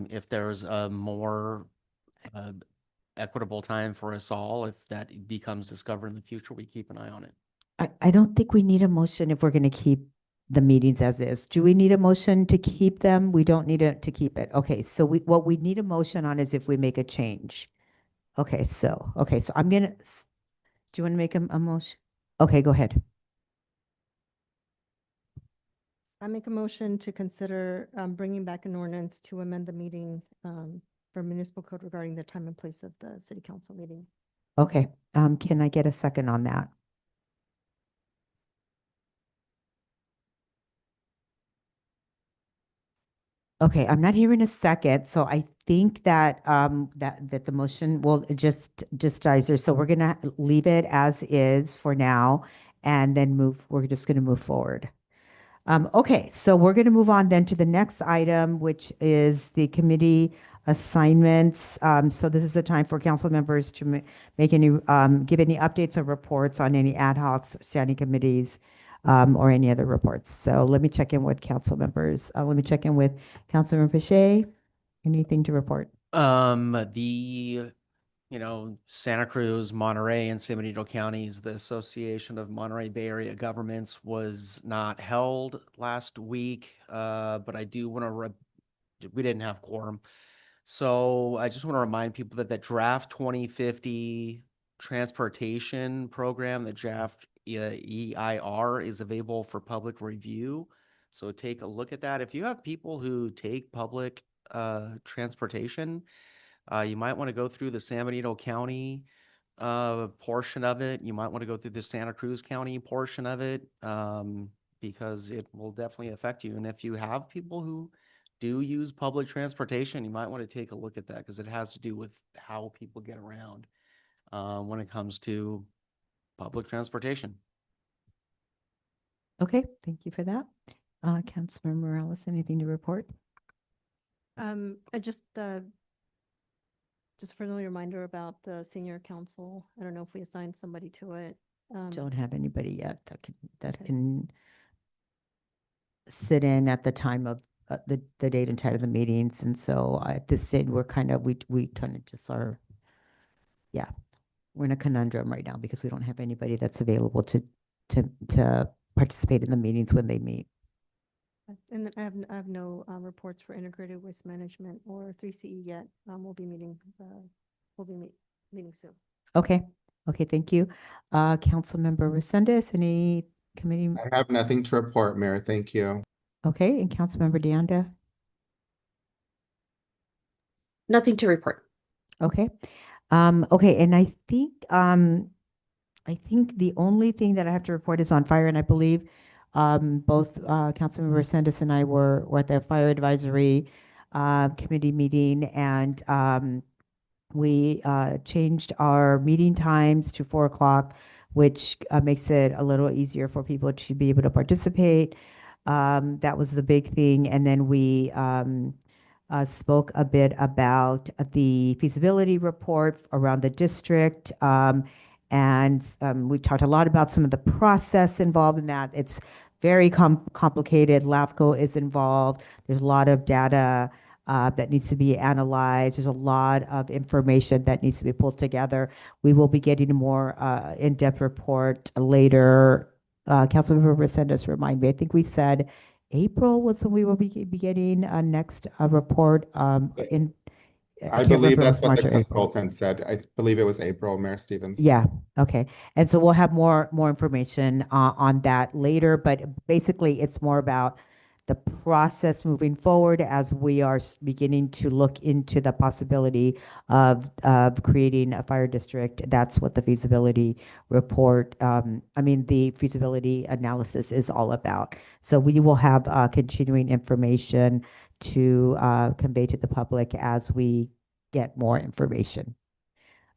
if there's a more, equitable time for us all. If that becomes discovered in the future, we keep an eye on it. I don't think we need a motion if we're going to keep the meetings as is. Do we need a motion to keep them? We don't need it to keep it. Okay, so what we need a motion on is if we make a change. Okay, so I'm gonna, do you want to make a motion? Okay, go ahead. I make a motion to consider bringing back an ordinance to amend the meeting for municipal code regarding the time and place of the city council meeting. Okay, can I get a second on that? Okay, I'm not hearing a second, so I think that that the motion will just dies there. So we're gonna leave it as is for now, and then we're just gonna move forward. Okay, so we're gonna move on then to the next item, which is the committee assignments. So this is a time for council members to make any give any updates or reports on any ad hoc standing committees or any other reports. So let me check in with council members. Let me check in with Councilmember Pache. Anything to report? Santa Cruz, Monterey, and San Benito counties, the Association of Monterey Bay Area Governments was not held last week, but I do want to, we didn't have quorum. So I just want to remind people that the Draft 2050 transportation program, the Draft EIR, is available for public review. So take a look at that. If you have people who take public transportation, you might want to go through the San Benito County portion of it. You might want to go through the Santa Cruz County portion of it because it will definitely affect you. And if you have people who do use public transportation, you might want to take a look at that because it has to do with how people get around when it comes to public transportation. Okay, thank you for that. Councilmember Morales, anything to report? I just a friendly reminder about the senior council. I don't know if we assigned somebody to it. Don't have anybody yet that Okay. can sit in at the time of the date and time of the meetings. And so at this stage, we kind of just are, yeah, we're in a conundrum right now because we don't have anybody that's available to participate in the meetings when they meet. And I have no reports for integrated waste management or 3CE yet. We'll be meeting meeting soon. Okay, thank you. Councilmember Resendez, any committee? I have nothing to report, Mayor. Thank you. Okay, and Councilmember Deanda? Nothing to report. Okay. Okay, and I think the only thing that I have to report is on fire, and I believe both Councilmember Sandus and I were at the fire advisory committee meeting, and we changed our meeting times to 4 o'clock, which makes it a little easier for people to be able to participate. That was the big thing, and then we spoke a bit about the feasibility report around the district. And we talked a lot about some of the process involved in that. It's very complicated. LAFCO is involved. There's a lot of data that needs to be analyzed. There's a lot of information that needs to be pulled together. We will be getting a more in-depth report later. Councilmember Resendez, remind me, I think we said April was when we will be getting a next report in. I can't believe remember if it that's was what March the or April. consultant said. I believe it was April, Mayor Stevens. Yeah, okay. And so we'll have more information on that later, but basically it's more about the process moving forward as we are beginning to look into the possibility of creating a fire district. That's what the feasibility report, the feasibility analysis is all about. So we will have continuing information to convey to the public as we get more information.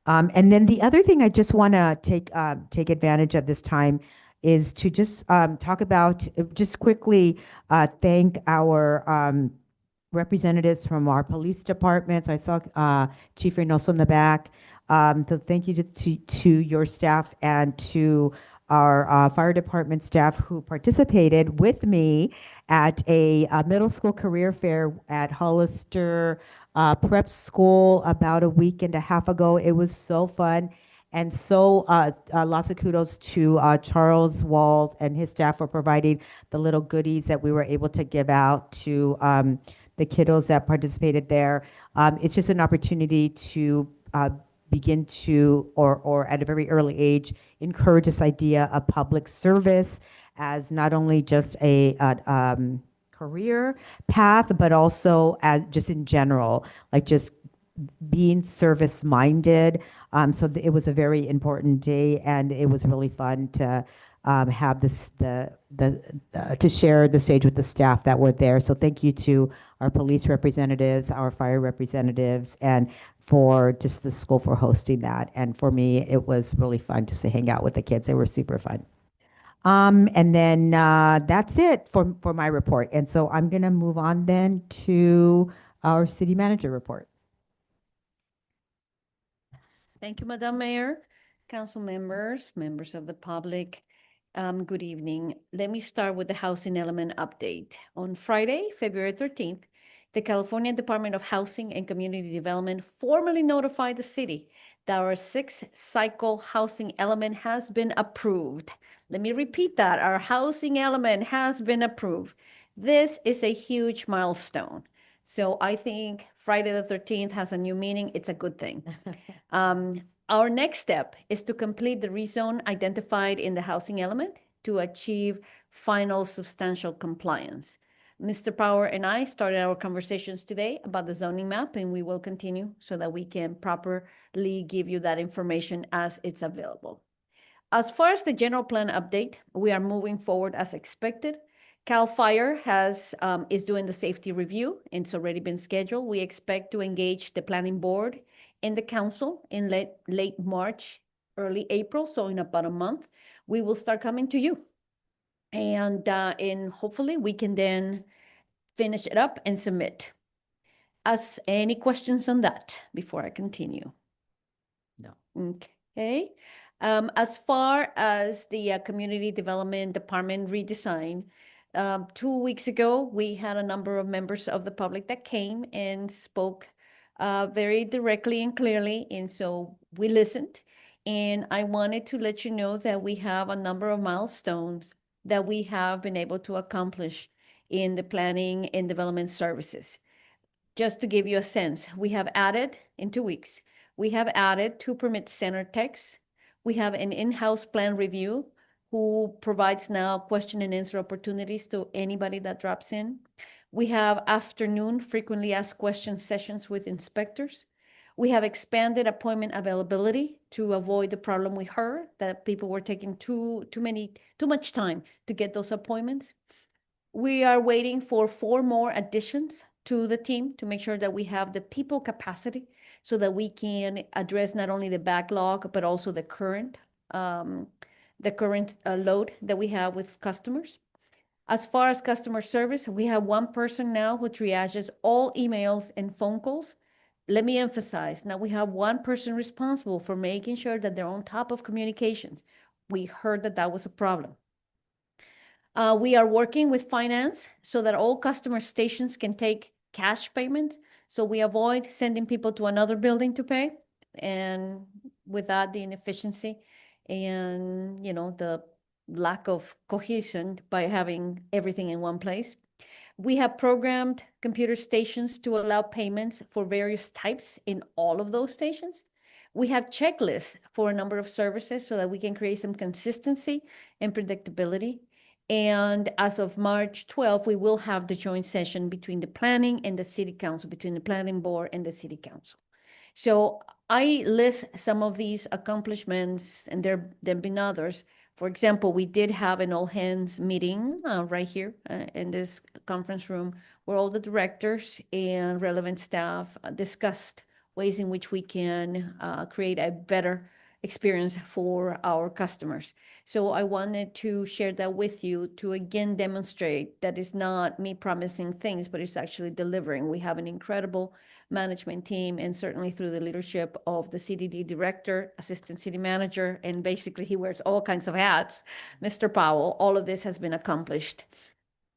And then the other thing I just want to take advantage of this time is to just talk about, just quickly thank our representatives from our police departments. I saw Chief Reynoso in the back. So thank you to your staff and to our fire department staff who participated with me at a middle school career fair at Hollister prep school about a week and a half ago. It was so fun. And so lots of kudos to Charles Wald and his staff for providing the little goodies that we were able to give out to the kiddos that participated there. It's just an opportunity to begin to, or at a very early age, encourage this idea of public service as not only just a career path, but also as just in general, like just being service minded. It was a very important day, and it was really fun to have this to share the stage with the staff that were there. So thank you to our police representatives, our fire representatives, and for just the school for hosting that. And for me, it was really fun just to hang out with the kids. They were super fun. And then that's it for my report. And so I'm going to move on then to our city manager report. Thank you, Madam Mayor, council members, members of the public. Good evening. Let me start with the housing element update. On Friday, February 13th, the California Department of Housing and Community Development formally notified the city that our 6-cycle housing element has been approved. Let me repeat that. Our housing element has been approved. This is a huge milestone. So I think Friday the 13th has a new meaning. It's a good thing. Our next step is to complete the rezone identified in the housing element to achieve final substantial compliance. Mr. Power and I started our conversations today about the zoning map, and we will continue so that we can properly give you that information as it's available. As far as the general plan update, we are moving forward as expected. CAL FIRE is doing the safety review, and it's already been scheduled. We expect to engage the planning board and the council in late March, early April, so in about a month, we will start coming to you. And hopefully we can then finish it up and submit. Any questions on that before I continue? No. Okay. As far as the community development department redesign, 2 weeks ago, we had a number of members of the public that came and spoke very directly and clearly. And so we listened. And I wanted to let you know that we have a number of milestones that we have been able to accomplish in the planning and development services. Just to give you a sense, we have added in 2 weeks, we have added 2 permit center techs. We have an in-house plan review who provides now question and answer opportunities to anybody that drops in. We have afternoon frequently asked questions sessions with inspectors. We have expanded appointment availability to avoid the problem we heard that people were taking too much time to get those appointments. We are waiting for 4 more additions to the team to make sure that we have the people capacity so that we can address not only the backlog, but also the current load that we have with customers. As far as customer service, we have 1 person now who triages all emails and phone calls. Let me emphasize, now we have 1 person responsible for making sure that they're on top of communications. We heard that that was a problem. We are working with finance so that all customer stations can take cash payments. So we avoid sending people to another building to pay, and without the inefficiency and, the lack of cohesion by having everything in one place. We have programmed computer stations to allow payments for various types in all of those stations. We have checklists for a number of services so that we can create some consistency and predictability. And as of March 12th, we will have the joint session between the planning and the city council, between the planning board and the city council. So I list some of these accomplishments, and there've been others. For example, we did have an all-hands meeting right here in this conference room where all the directors and relevant staff discussed ways in which we can create a better experience for our customers. So I wanted to share that with you to again demonstrate that it's not me promising things, but it's actually delivering. We have an incredible management team, and certainly through the leadership of the CDD director, assistant city manager, and basically he wears all kinds of hats, Mr. Powell, all of this has been accomplished.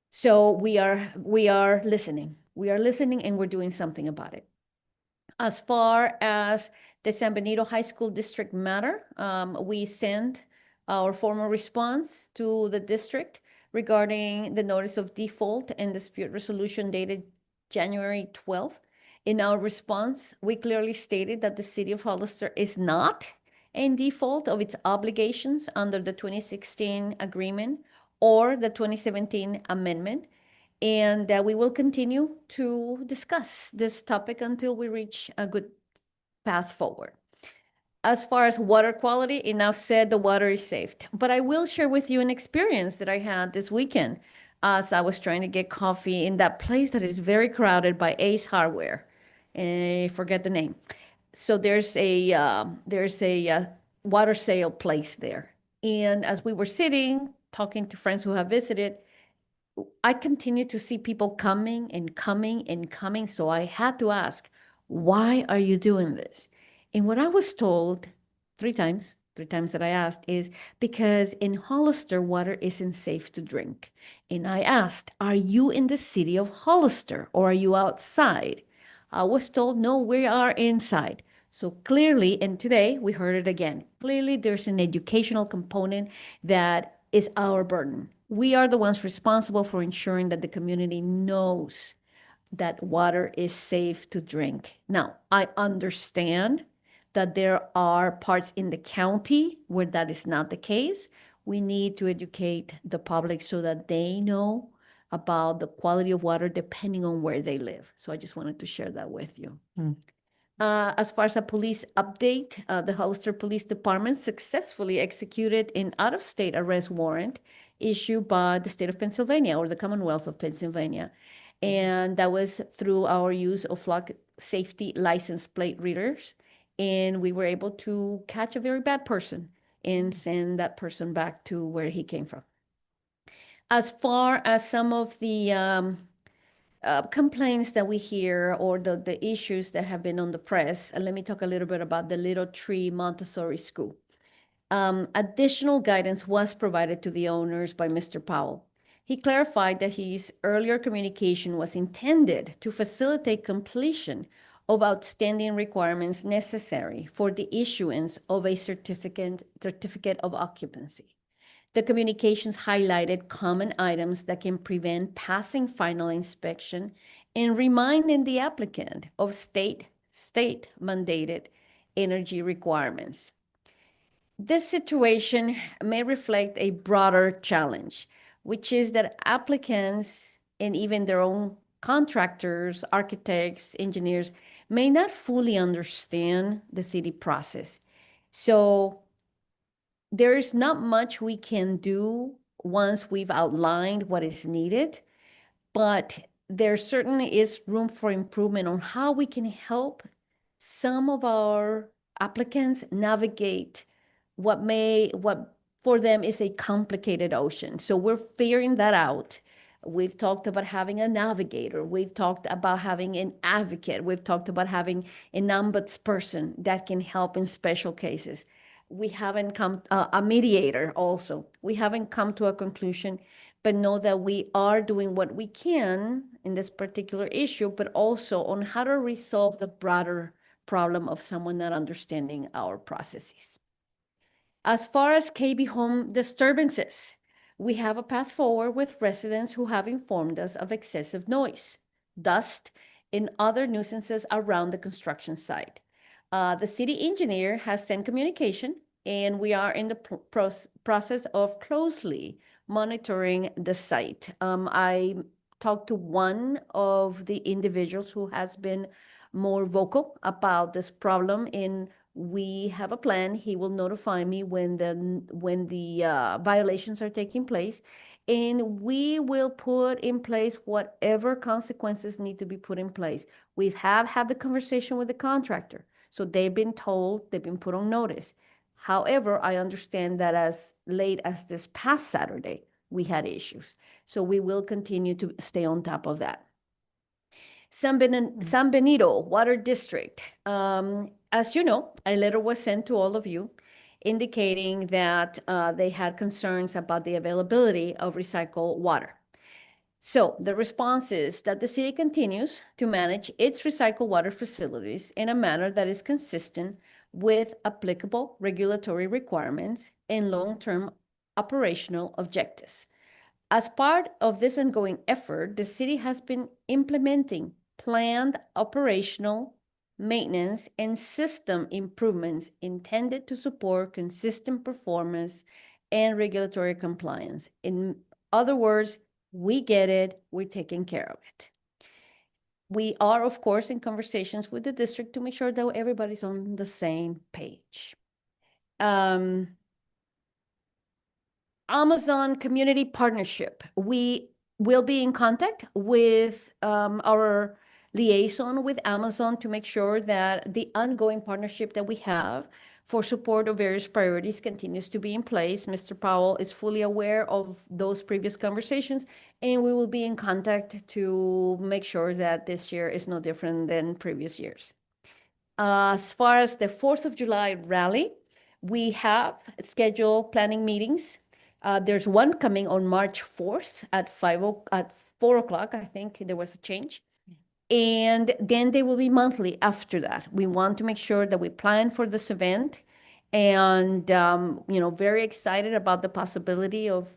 So we are listening. We are listening and we're doing something about it. As far as the San Benito High School District matter, we sent our formal response to the district regarding the notice of default and dispute resolution dated January 12th. In our response, we clearly stated that the city of Hollister is not in default of its obligations under the 2016 agreement or the 2017 amendment, and that we will continue to discuss this topic until we reach a good path forward. As far as water quality, enough said, the water is safe. But I will share with you an experience that I had this weekend as I was trying to get coffee in that place that is very crowded by Ace Hardware. I forget the name. So there's a water sale place there. And as we were sitting, talking to friends who have visited, I continue to see people coming and coming and coming. So I had to ask, why are you doing this? And what I was told three times that I asked is because in Hollister, water isn't safe to drink. And I asked, are you in the city of Hollister or are you outside? I was told, no, we are inside. So clearly, and today we heard it again, clearly there's an educational component that is our burden. We are the ones responsible for ensuring that the community knows that water is safe to drink. Now, I understand that there are parts in the county where that is not the case. We need to educate the public so that they know about the quality of water depending on where they live. So I just wanted to share that with you. As far as a police update, the Hollister Police Department successfully executed an out-of-state arrest warrant issued by the state of Pennsylvania or the Commonwealth of Pennsylvania. And that was through our use of flock safety license plate readers. And we were able to catch a very bad person and send that person back to where he came from. As far as some of the complaints that we hear or the issues that have been on the press, let me talk a little bit about the Little Tree Montessori School. Additional guidance was provided to the owners by Mr. Powell. He clarified that his earlier communication was intended to facilitate completion of outstanding requirements necessary for the issuance of a certificate of occupancy. The communications highlighted common items that can prevent passing final inspection and reminding the applicant of state mandated energy requirements. This situation may reflect a broader challenge, which is that applicants and even their own contractors, architects, engineers may not fully understand the city process. So there's not much we can do once we've outlined what is needed, but there certainly is room for improvement on how we can help some of our applicants navigate what for them is a complicated ocean. So we're figuring that out. We've talked about having a navigator. We've talked about having an advocate. We've talked about having an ombudsperson that can help in special cases. We haven't come, a mediator also. We haven't come to a conclusion, but know that we are doing what we can in this particular issue, but also on how to resolve the broader problem of someone not understanding our processes. As far as KB home disturbances, we have a path forward with residents who have informed us of excessive noise, dust, and other nuisances around the construction site. The city engineer has sent communication, and we are in the process of closely monitoring the site. I talked to one of the individuals who has been more vocal about this problem, and we have a plan. He will notify me when the violations are taking place, and we will put in place whatever consequences need to be put in place. We have had the conversation with the contractor, so they've been told, they've been put on notice. However, I understand that as late as this past Saturday, we had issues. So we will continue to stay on top of that. San Benito Water District. As you know, a letter was sent to all of you indicating that they had concerns about the availability of recycled water. So the response is that the city continues to manage its recycled water facilities in a manner that is consistent with applicable regulatory requirements and long-term operational objectives. As part of this ongoing effort, the city has been implementing planned operational maintenance and system improvements intended to support consistent performance and regulatory compliance. In other words, we get it, we're taking care of it. We are, of course, in conversations with the district to make sure that everybody's on the same page. Amazon Community Partnership. We will be in contact with our liaison with Amazon to make sure that the ongoing partnership that we have for support of various priorities continues to be in place. Mr. Powell is fully aware of those previous conversations, and we will be in contact to make sure that this year is no different than previous years. As far as the 4th of July rally, we have scheduled planning meetings. There's one coming on March 4th at 4 o'clock. I think there was a change. And then they will be monthly after that. We want to make sure that we plan for this event, and, very excited about the possibility of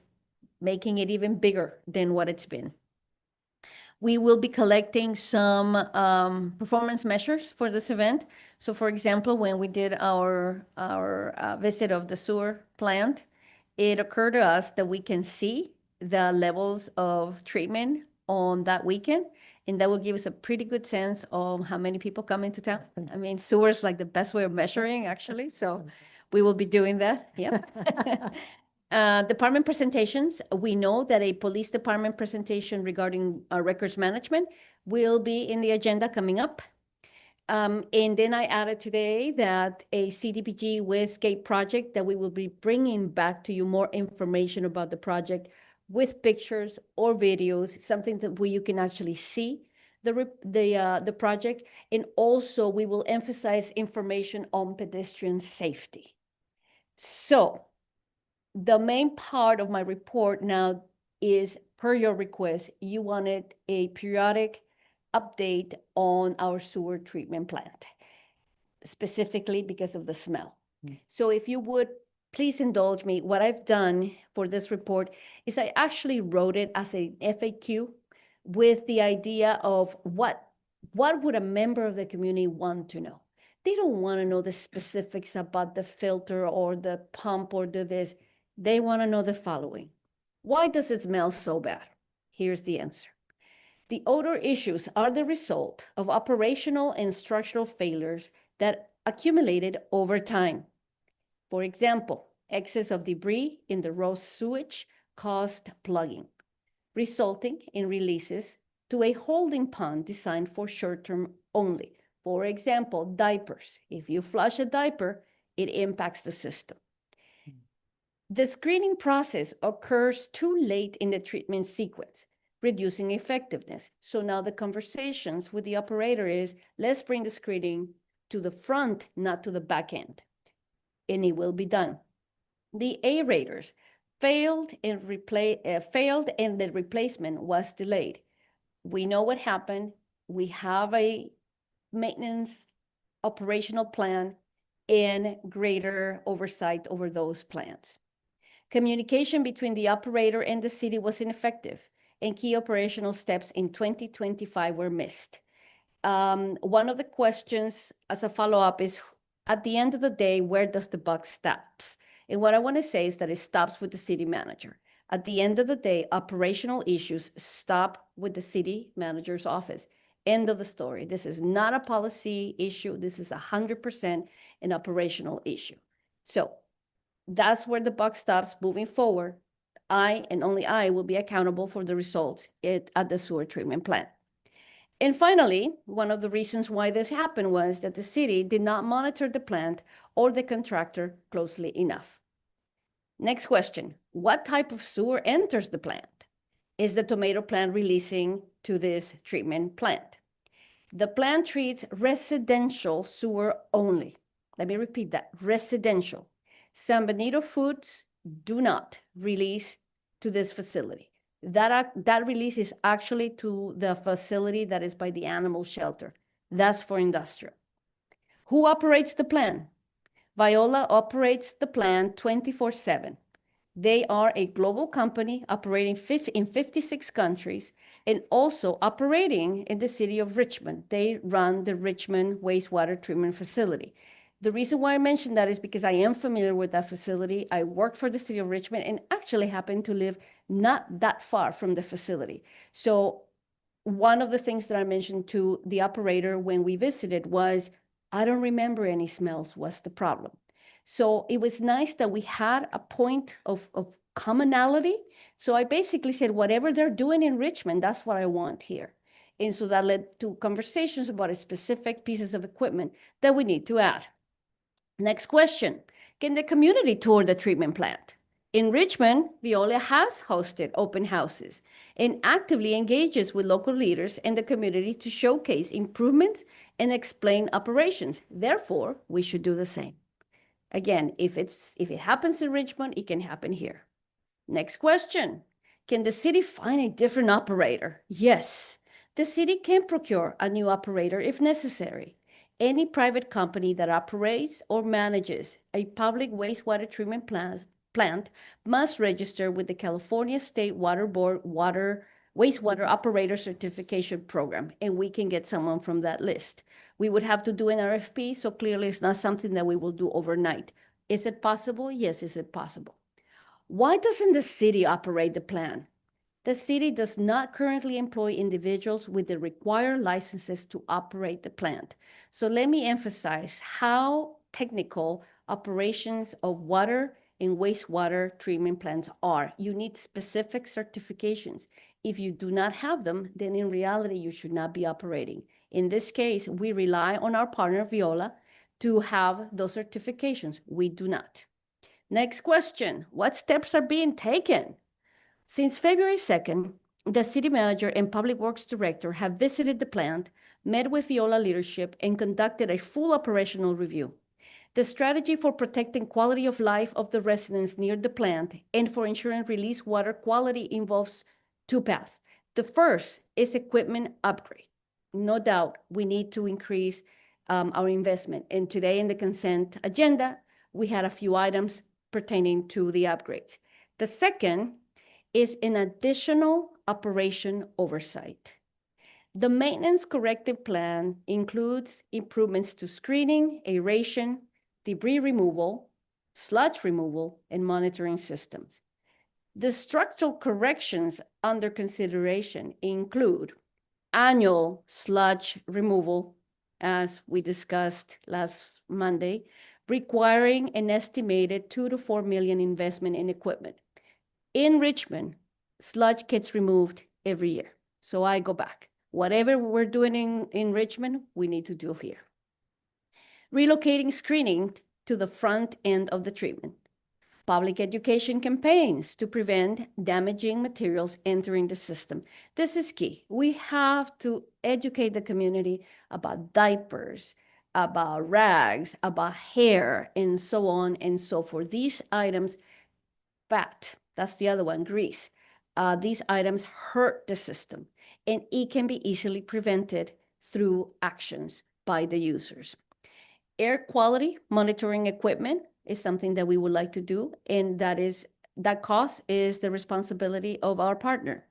making it even bigger than what it's been. We will be collecting some performance measures for this event. So for example, when we did our visit of the sewer plant, it occurred to us that we can see the levels of treatment on that weekend, and that will give us a pretty good sense of how many people come into town. I mean, sewer is like the best way of measuring, actually. So we will be doing that. Yeah. Department presentations. We know that a police department presentation regarding records management will be in the agenda coming up. And then I added today that a CDBG Westgate project that we will be bringing back to you more information about the project with pictures or videos, something that where you can actually see the project. And also we will emphasize information on pedestrian safety. So the main part of my report now is, per your request, you wanted a periodic update on our sewer treatment plant, specifically because of the smell. So if you would please indulge me, what I've done for this report is I actually wrote it as a FAQ with the idea of what would a member of the community want to know. They don't want to know the specifics about the filter or the pump or this. They want to know the following. Why does it smell so bad? Here's the answer. The odor issues are the result of operational and structural failures that accumulated over time. For example, excess of debris in the raw sewage caused plugging, resulting in releases to a holding pond designed for short-term only. For example, diapers. If you flush a diaper, it impacts the system. The screening process occurs too late in the treatment sequence, reducing effectiveness. So now the conversations with the operator is, let's bring the screening to the front, not to the back end. And it will be done. The aerators failed and the replacement was delayed. We know what happened. We have a maintenance operational plan and greater oversight over those plans. Communication between the operator and the city was ineffective, and key operational steps in 2025 were missed. One of the questions as a follow-up is, at the end of the day, where does the buck stops? And what I want to say is that it stops with the city manager. At the end of the day, operational issues stop with the city manager's office. End of the story. This is not a policy issue. This is 100% an operational issue. So that's where the buck stops moving forward. I and only I will be accountable for the results at the sewer treatment plant. And finally, one of the reasons why this happened was that the city did not monitor the plant or the contractor closely enough. Next question, what type of sewer enters the plant? Is the tomato plant releasing to this treatment plant? The plant treats residential sewer only. Let me repeat that, residential. San Benito Foods do not release to this facility. That release is actually to the facility that is by the animal shelter. That's for industrial. Who operates the plant? Viola operates the plant 24/7. They are a global company operating in 56 countries and also operating in the city of Richmond. They run the Richmond wastewater treatment facility. The reason why I mentioned that is because I am familiar with that facility. I worked for the city of Richmond and actually happen to live not that far from the facility. So one of the things that I mentioned to the operator when we visited was, I don't remember any smells. What's the problem? So it was nice that we had a point of commonality. So I basically said, whatever they're doing in Richmond, that's what I want here. And so that led to conversations about specific pieces of equipment that we need to add. Next question, can the community tour the treatment plant? In Richmond, Veolia has hosted open houses and actively engages with local leaders and the community to showcase improvements and explain operations. Therefore, we should do the same. Again, if it happens in Richmond, it can happen here. Next question, can the city find a different operator? Yes, the city can procure a new operator if necessary. Any private company that operates or manages a public wastewater treatment plant must register with the California State Water Board Wastewater Operator Certification Program, and we can get someone from that list. We would have to do an RFP, so clearly it's not something that we will do overnight. Is it possible? Yes, is it possible? Why doesn't the city operate the plant? The city does not currently employ individuals with the required licenses to operate the plant. So let me emphasize how technical operations of water and wastewater treatment plants are. You need specific certifications. If you do not have them, then in reality, you should not be operating. In this case, we rely on our partner, Veolia, to have those certifications. We do not. Next question, what steps are being taken? Since February 2nd, the city manager and public works director have visited the plant, met with Veolia leadership, and conducted a full operational review. The strategy for protecting quality of life of the residents near the plant and for ensuring released water quality involves two paths. The first is equipment upgrade. No doubt we need to increase our investment. And today in the consent agenda, we had a few items pertaining to the upgrades. The second is an additional operation oversight. The maintenance corrective plan includes improvements to screening, aeration, debris removal, sludge removal, and monitoring systems. The structural corrections under consideration include annual sludge removal, as we discussed last Monday, requiring an estimated 2 to 4 million investment in equipment. In Richmond, sludge gets removed every year. So I go back. Whatever we're doing in Richmond, we need to do here. Relocating screening to the front end of the treatment. Public education campaigns to prevent damaging materials entering the system. This is key. We have to educate the community about diapers, about rags, about hair, and so on and so forth. These items, fact, That's the other one, grease. These items hurt the system, and it can be easily prevented through actions by the users. Air quality monitoring equipment is something that we would like to do, and that cost is the responsibility of our partner.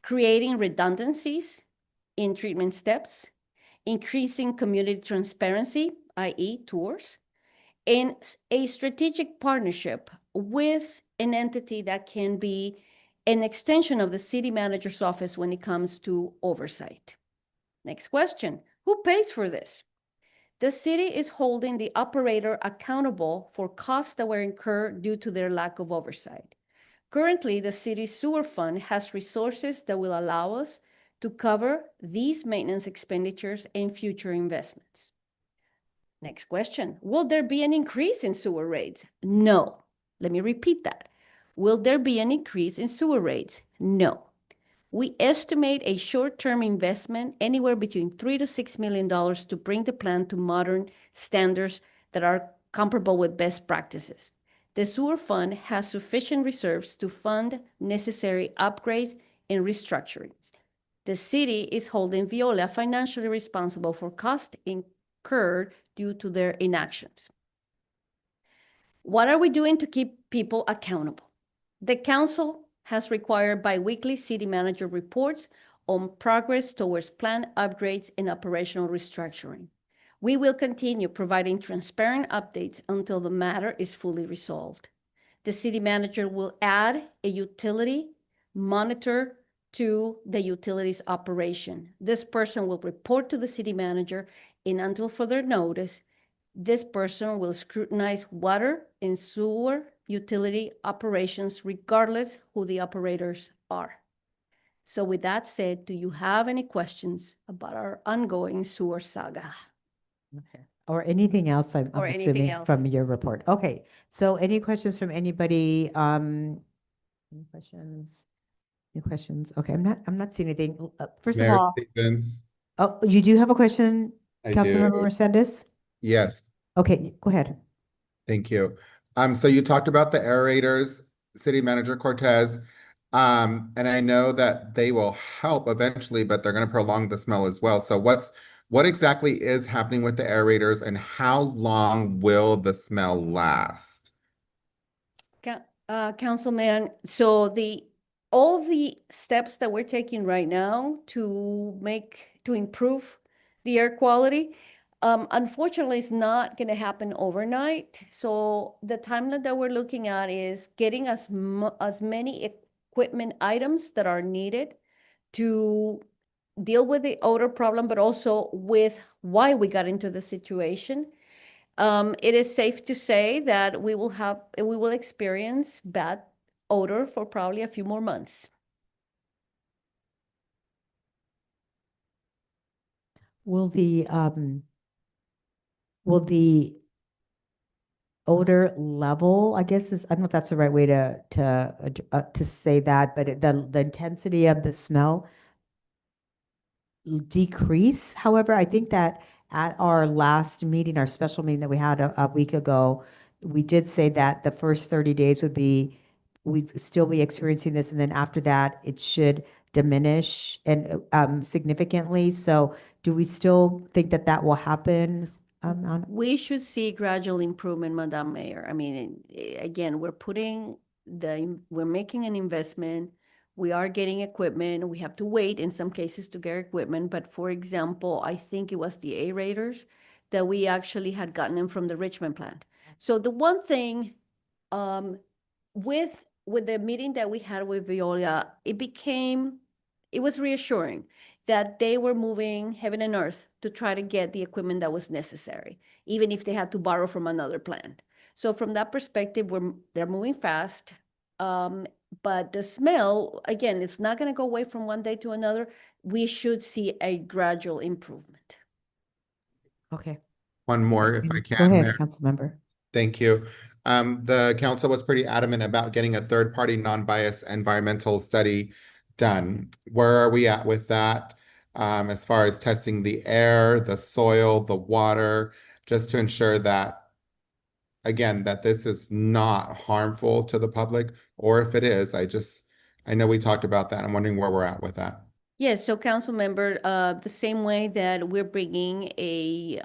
Creating redundancies in treatment steps, increasing community transparency, i.e. tours, and a strategic partnership with an entity that can be an extension of the city manager's office when it comes to oversight. Next question, who pays for this? The city is holding the operator accountable for costs that were incurred due to their lack of oversight. Currently, the city's sewer fund has resources that will allow us to cover these maintenance expenditures and future investments. Next question, will there be an increase in sewer rates? No. Let me repeat that. Will there be an increase in sewer rates? No. We estimate a short-term investment anywhere between $3 to $6 million to bring the plant to modern standards that are comparable with best practices. The sewer fund has sufficient reserves to fund necessary upgrades and restructurings. The city is holding Veolia financially responsible for costs incurred due to their inactions. What are we doing to keep people accountable? The council has required biweekly city manager reports on progress towards plan upgrades and operational restructuring. We will continue providing transparent updates until the matter is fully resolved. The city manager will add a utility monitor to the utilities operation. This person will report to the city manager, and until further notice, this person will scrutinize water and sewer utility operations regardless who the operators are. So with that said, do you have any questions about our ongoing sewer saga? Okay. Or anything else, I'm Or anything assuming else. from your report. Okay, so any questions from anybody? Any questions? Any questions? Okay, I'm not seeing anything. First of Mayor all, Stevens, oh, you do have a question, I Councilmember do. Resendez? Yes, Okay, go ahead. thank you. So you talked about the aerators, City Manager Cortez. And I know that they will help eventually, but they're going to prolong the smell as well. So what exactly is happening with the aerators, and how long will the smell last? Councilman, so all the steps that we're taking right now to improve the air quality, unfortunately, it's not going to happen overnight. So the timeline that we're looking at is getting as many equipment items that are needed to deal with the odor problem, but also with why we got into the situation. It is safe to say that we will experience bad odor for probably a few more months. Will the odor level, I guess I don't know if that's the right way to say that, but the intensity of the smell decrease. However, I think that at our last meeting, our special meeting that we had a week ago, we did say that the first 30 days we'd still be experiencing this, and then after that, it should diminish and significantly. So do we still think that that will happen? We should see gradual improvement, Madam Mayor. I mean, again, we're making an investment. We are getting equipment. We have to wait in some cases to get equipment. But for example, I think it was the aerators that we actually had gotten them from the Richmond plant. So the one thing with the meeting that we had with Veolia, it was reassuring that they were moving heaven and earth to try to get the equipment that was necessary, even if they had to borrow from another plant. So from that perspective, they're moving fast. But the smell, again, it's not going to go away from one day to another. We should see a gradual improvement. Okay. One more, if I can. Go ahead, Mayor. Councilmember. Thank you. The council was pretty adamant about getting a third-party, non-biased environmental study done. Where are we at with that? As far as testing the air, the soil, the water, just to ensure that again, that this is not harmful to the public, or if it is, I know we talked about that. I'm wondering where we're at with that. Yes, so council member, the same way that we're bringing a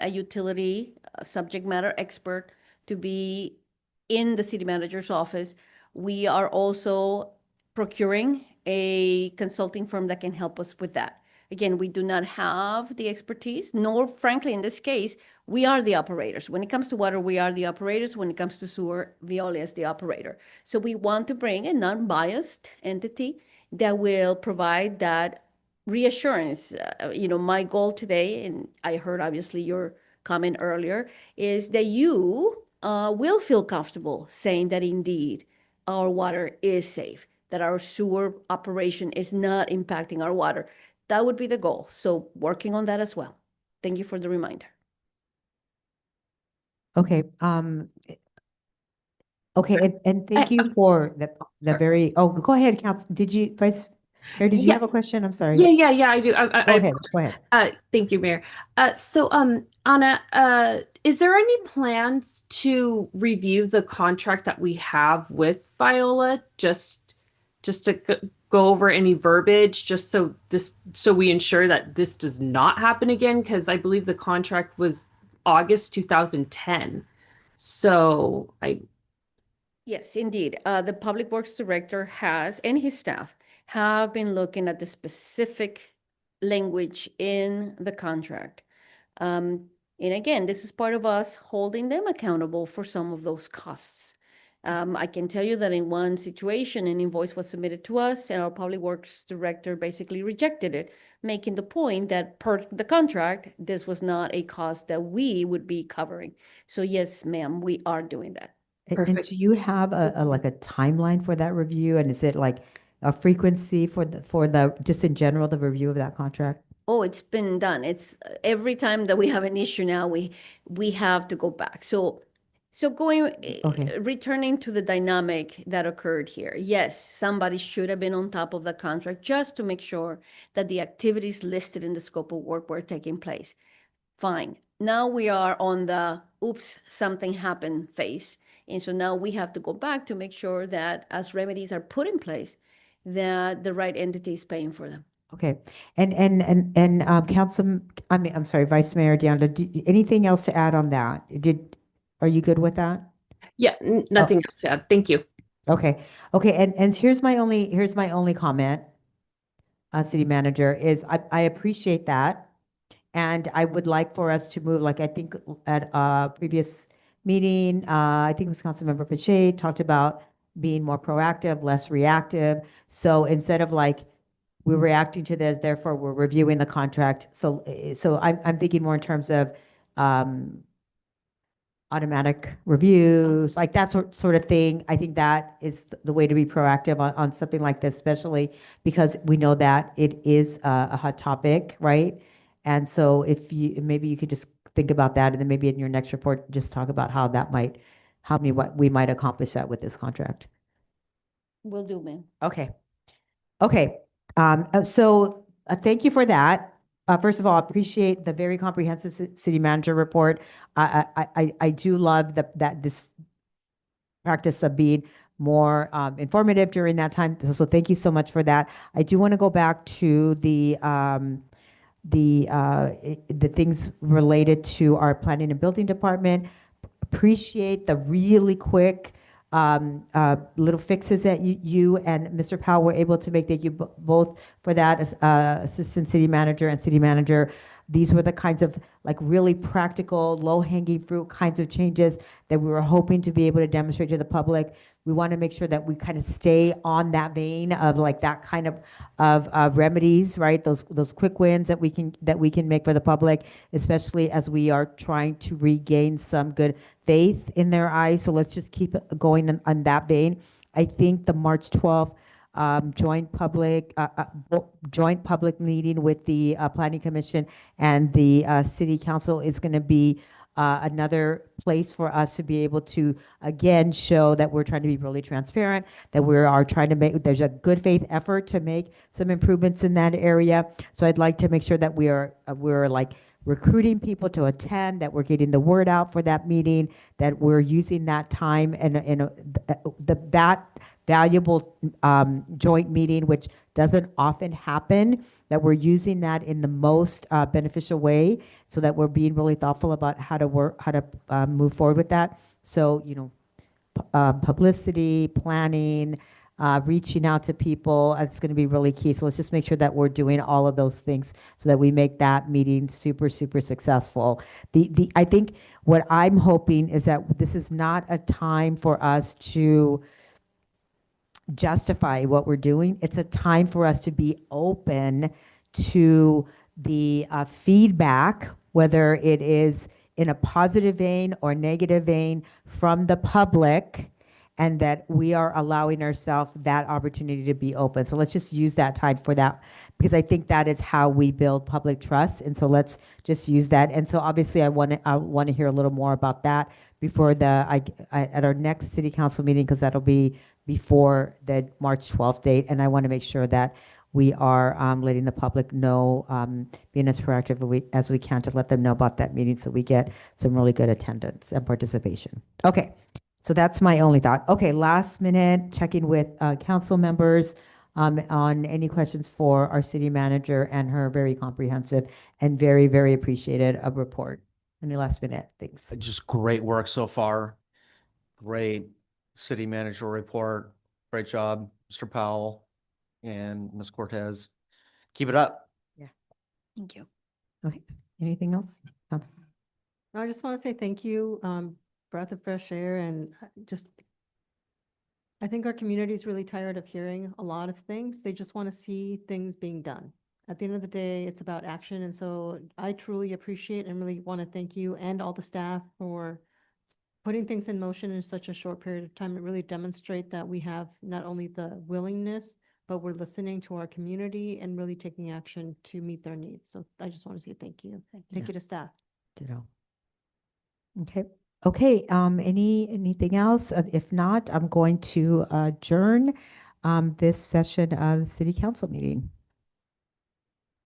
utility subject matter expert to be in the city manager's office, we are also procuring a consulting firm that can help us with that. Again, we do not have the expertise, nor frankly, in this case, we are the operators. When it comes to water, we are the operators. When it comes to sewer, Veolia is the operator. So we want to bring a non-biased entity that will provide that reassurance. My goal today, and I heard obviously your comment earlier, is that you will feel comfortable saying that indeed our water is safe, that our sewer operation is not impacting our water. That would be the goal. So working on that as well. Thank you for the reminder. Okay, okay, and thank you for the Sorry. very, oh, go ahead, Council. Vice Mayor, did you Yeah. have a question? I'm sorry. Yeah, I do. Go ahead, go ahead. Thank you, Mayor. So, Anna, is there any plans to review the contract that we have with Viola, just to go over any verbiage, just so we ensure that this does not happen again? Because I believe the contract was August 2010. So Yes, indeed. The Public Works Director has, and his staff, have been looking at the specific language in the contract. And again, this is part of us holding them accountable for some of those costs. I can tell you that in one situation, an invoice was submitted to us and our Public Works Director basically rejected it, making the point that per the contract, this was not a cost that we would be covering. So yes, ma'am, we are doing that. And do you have like a timeline for that review? And is it like a frequency for just in general, the review of that contract? Oh, it's been done. It's every time that we have an issue now, we have to go back. So returning to the dynamic that occurred here. Yes, somebody should have been on top of the contract just to make sure that the activities listed in the scope of work were taking place. Fine. Now we are on the oops, something happened phase. And so now we have to go back to make sure that as remedies are put in place, that the right entity is paying for them. Okay, and I'm sorry, Vice Mayor Deanna, anything else to add on that? Are you good with that? Yeah, nothing else to add. Thank you. Okay, and here's my only comment, City Manager, is I appreciate that. And I would like for us to move, like I think at a previous meeting, I think it was Councilmember Pache talked about being more proactive, less reactive. So instead of like, we're reacting to this, therefore we're reviewing the contract. So I'm thinking more in terms of automatic reviews, like that sort of thing. I think that is the way to be proactive on something like this, especially because we know that it is a hot topic, right? And so maybe you could just think about that, and then maybe in your next report, just talk about how what we might accomplish that with this contract. Will do, ma'am. Okay. So thank you for that. First of all, I appreciate the very comprehensive city manager report. I do love that this practice of being more informative during that time. So thank you so much for that. I do want to go back to the things related to our planning and building department. Appreciate the really quick little fixes that you and Mr. Powell were able to make. Thank you both for that, as assistant city manager and city manager. These were the kinds of like really practical, low-hanging fruit kinds of changes that we were hoping to be able to demonstrate to the public. We want to make sure that we kind of stay on that vein of like that kind of remedies, right? Those quick wins that we can make for the public, especially as we are trying to regain some good faith in their eyes. So let's just keep going on that vein. I think the March 12th joint public meeting with the Planning Commission and the City Council is going to be another place for us to be able to again show that we're trying to be really transparent, that we are trying to there's a good faith effort to make some improvements in that area. So I'd like to make sure that we're like recruiting people to attend, that we're getting the word out for that meeting, that we're using that time and that valuable joint meeting, which doesn't often happen, that we're using that in the most beneficial way, so that we're being really thoughtful about how to move forward with that. So, publicity, planning, reaching out to people, it's going to be really key. So let's just make sure that we're doing all of those things so that we make that meeting super, super successful. I think what I'm hoping is that this is not a time for us to justify what we're doing. It's a time for us to be open to the feedback, whether it is in a positive vein or negative vein from the public, and that we are allowing ourselves that opportunity to be open. So let's just use that time for that, because I think that is how we build public trust. And so let's just use that. And so obviously I want to hear a little more about that before at our next city council meeting, because that'll be before the March 12th date. And I want to make sure that we are letting the public know, being as proactive as we can to let them know about that meeting, so we get some really good attendance and participation. Okay, so that's my only thought. Okay, last minute, checking with council members on any questions for our city manager and her very comprehensive and very, very appreciated report. Any last minute things? Just great work so far. Great city manager report. Great job, Mr. Powell and Ms. Cortez. Keep it up. Thank you. Okay, anything else? Council? I just want to say thank you, breath of fresh air, and I think our community is really tired of hearing a lot of things. They just want to see things being done. At the end of the day, it's about action. And so I truly appreciate and really want to thank you and all the staff for putting things in motion in such a short period of time. To really demonstrate that we have not only the willingness, but we're listening to our community and really taking action to meet their needs. So I just want to say thank you. Thank you to staff. Ditto. Okay. Okay. Anything else? If not, I'm going to adjourn this session of the city council meeting.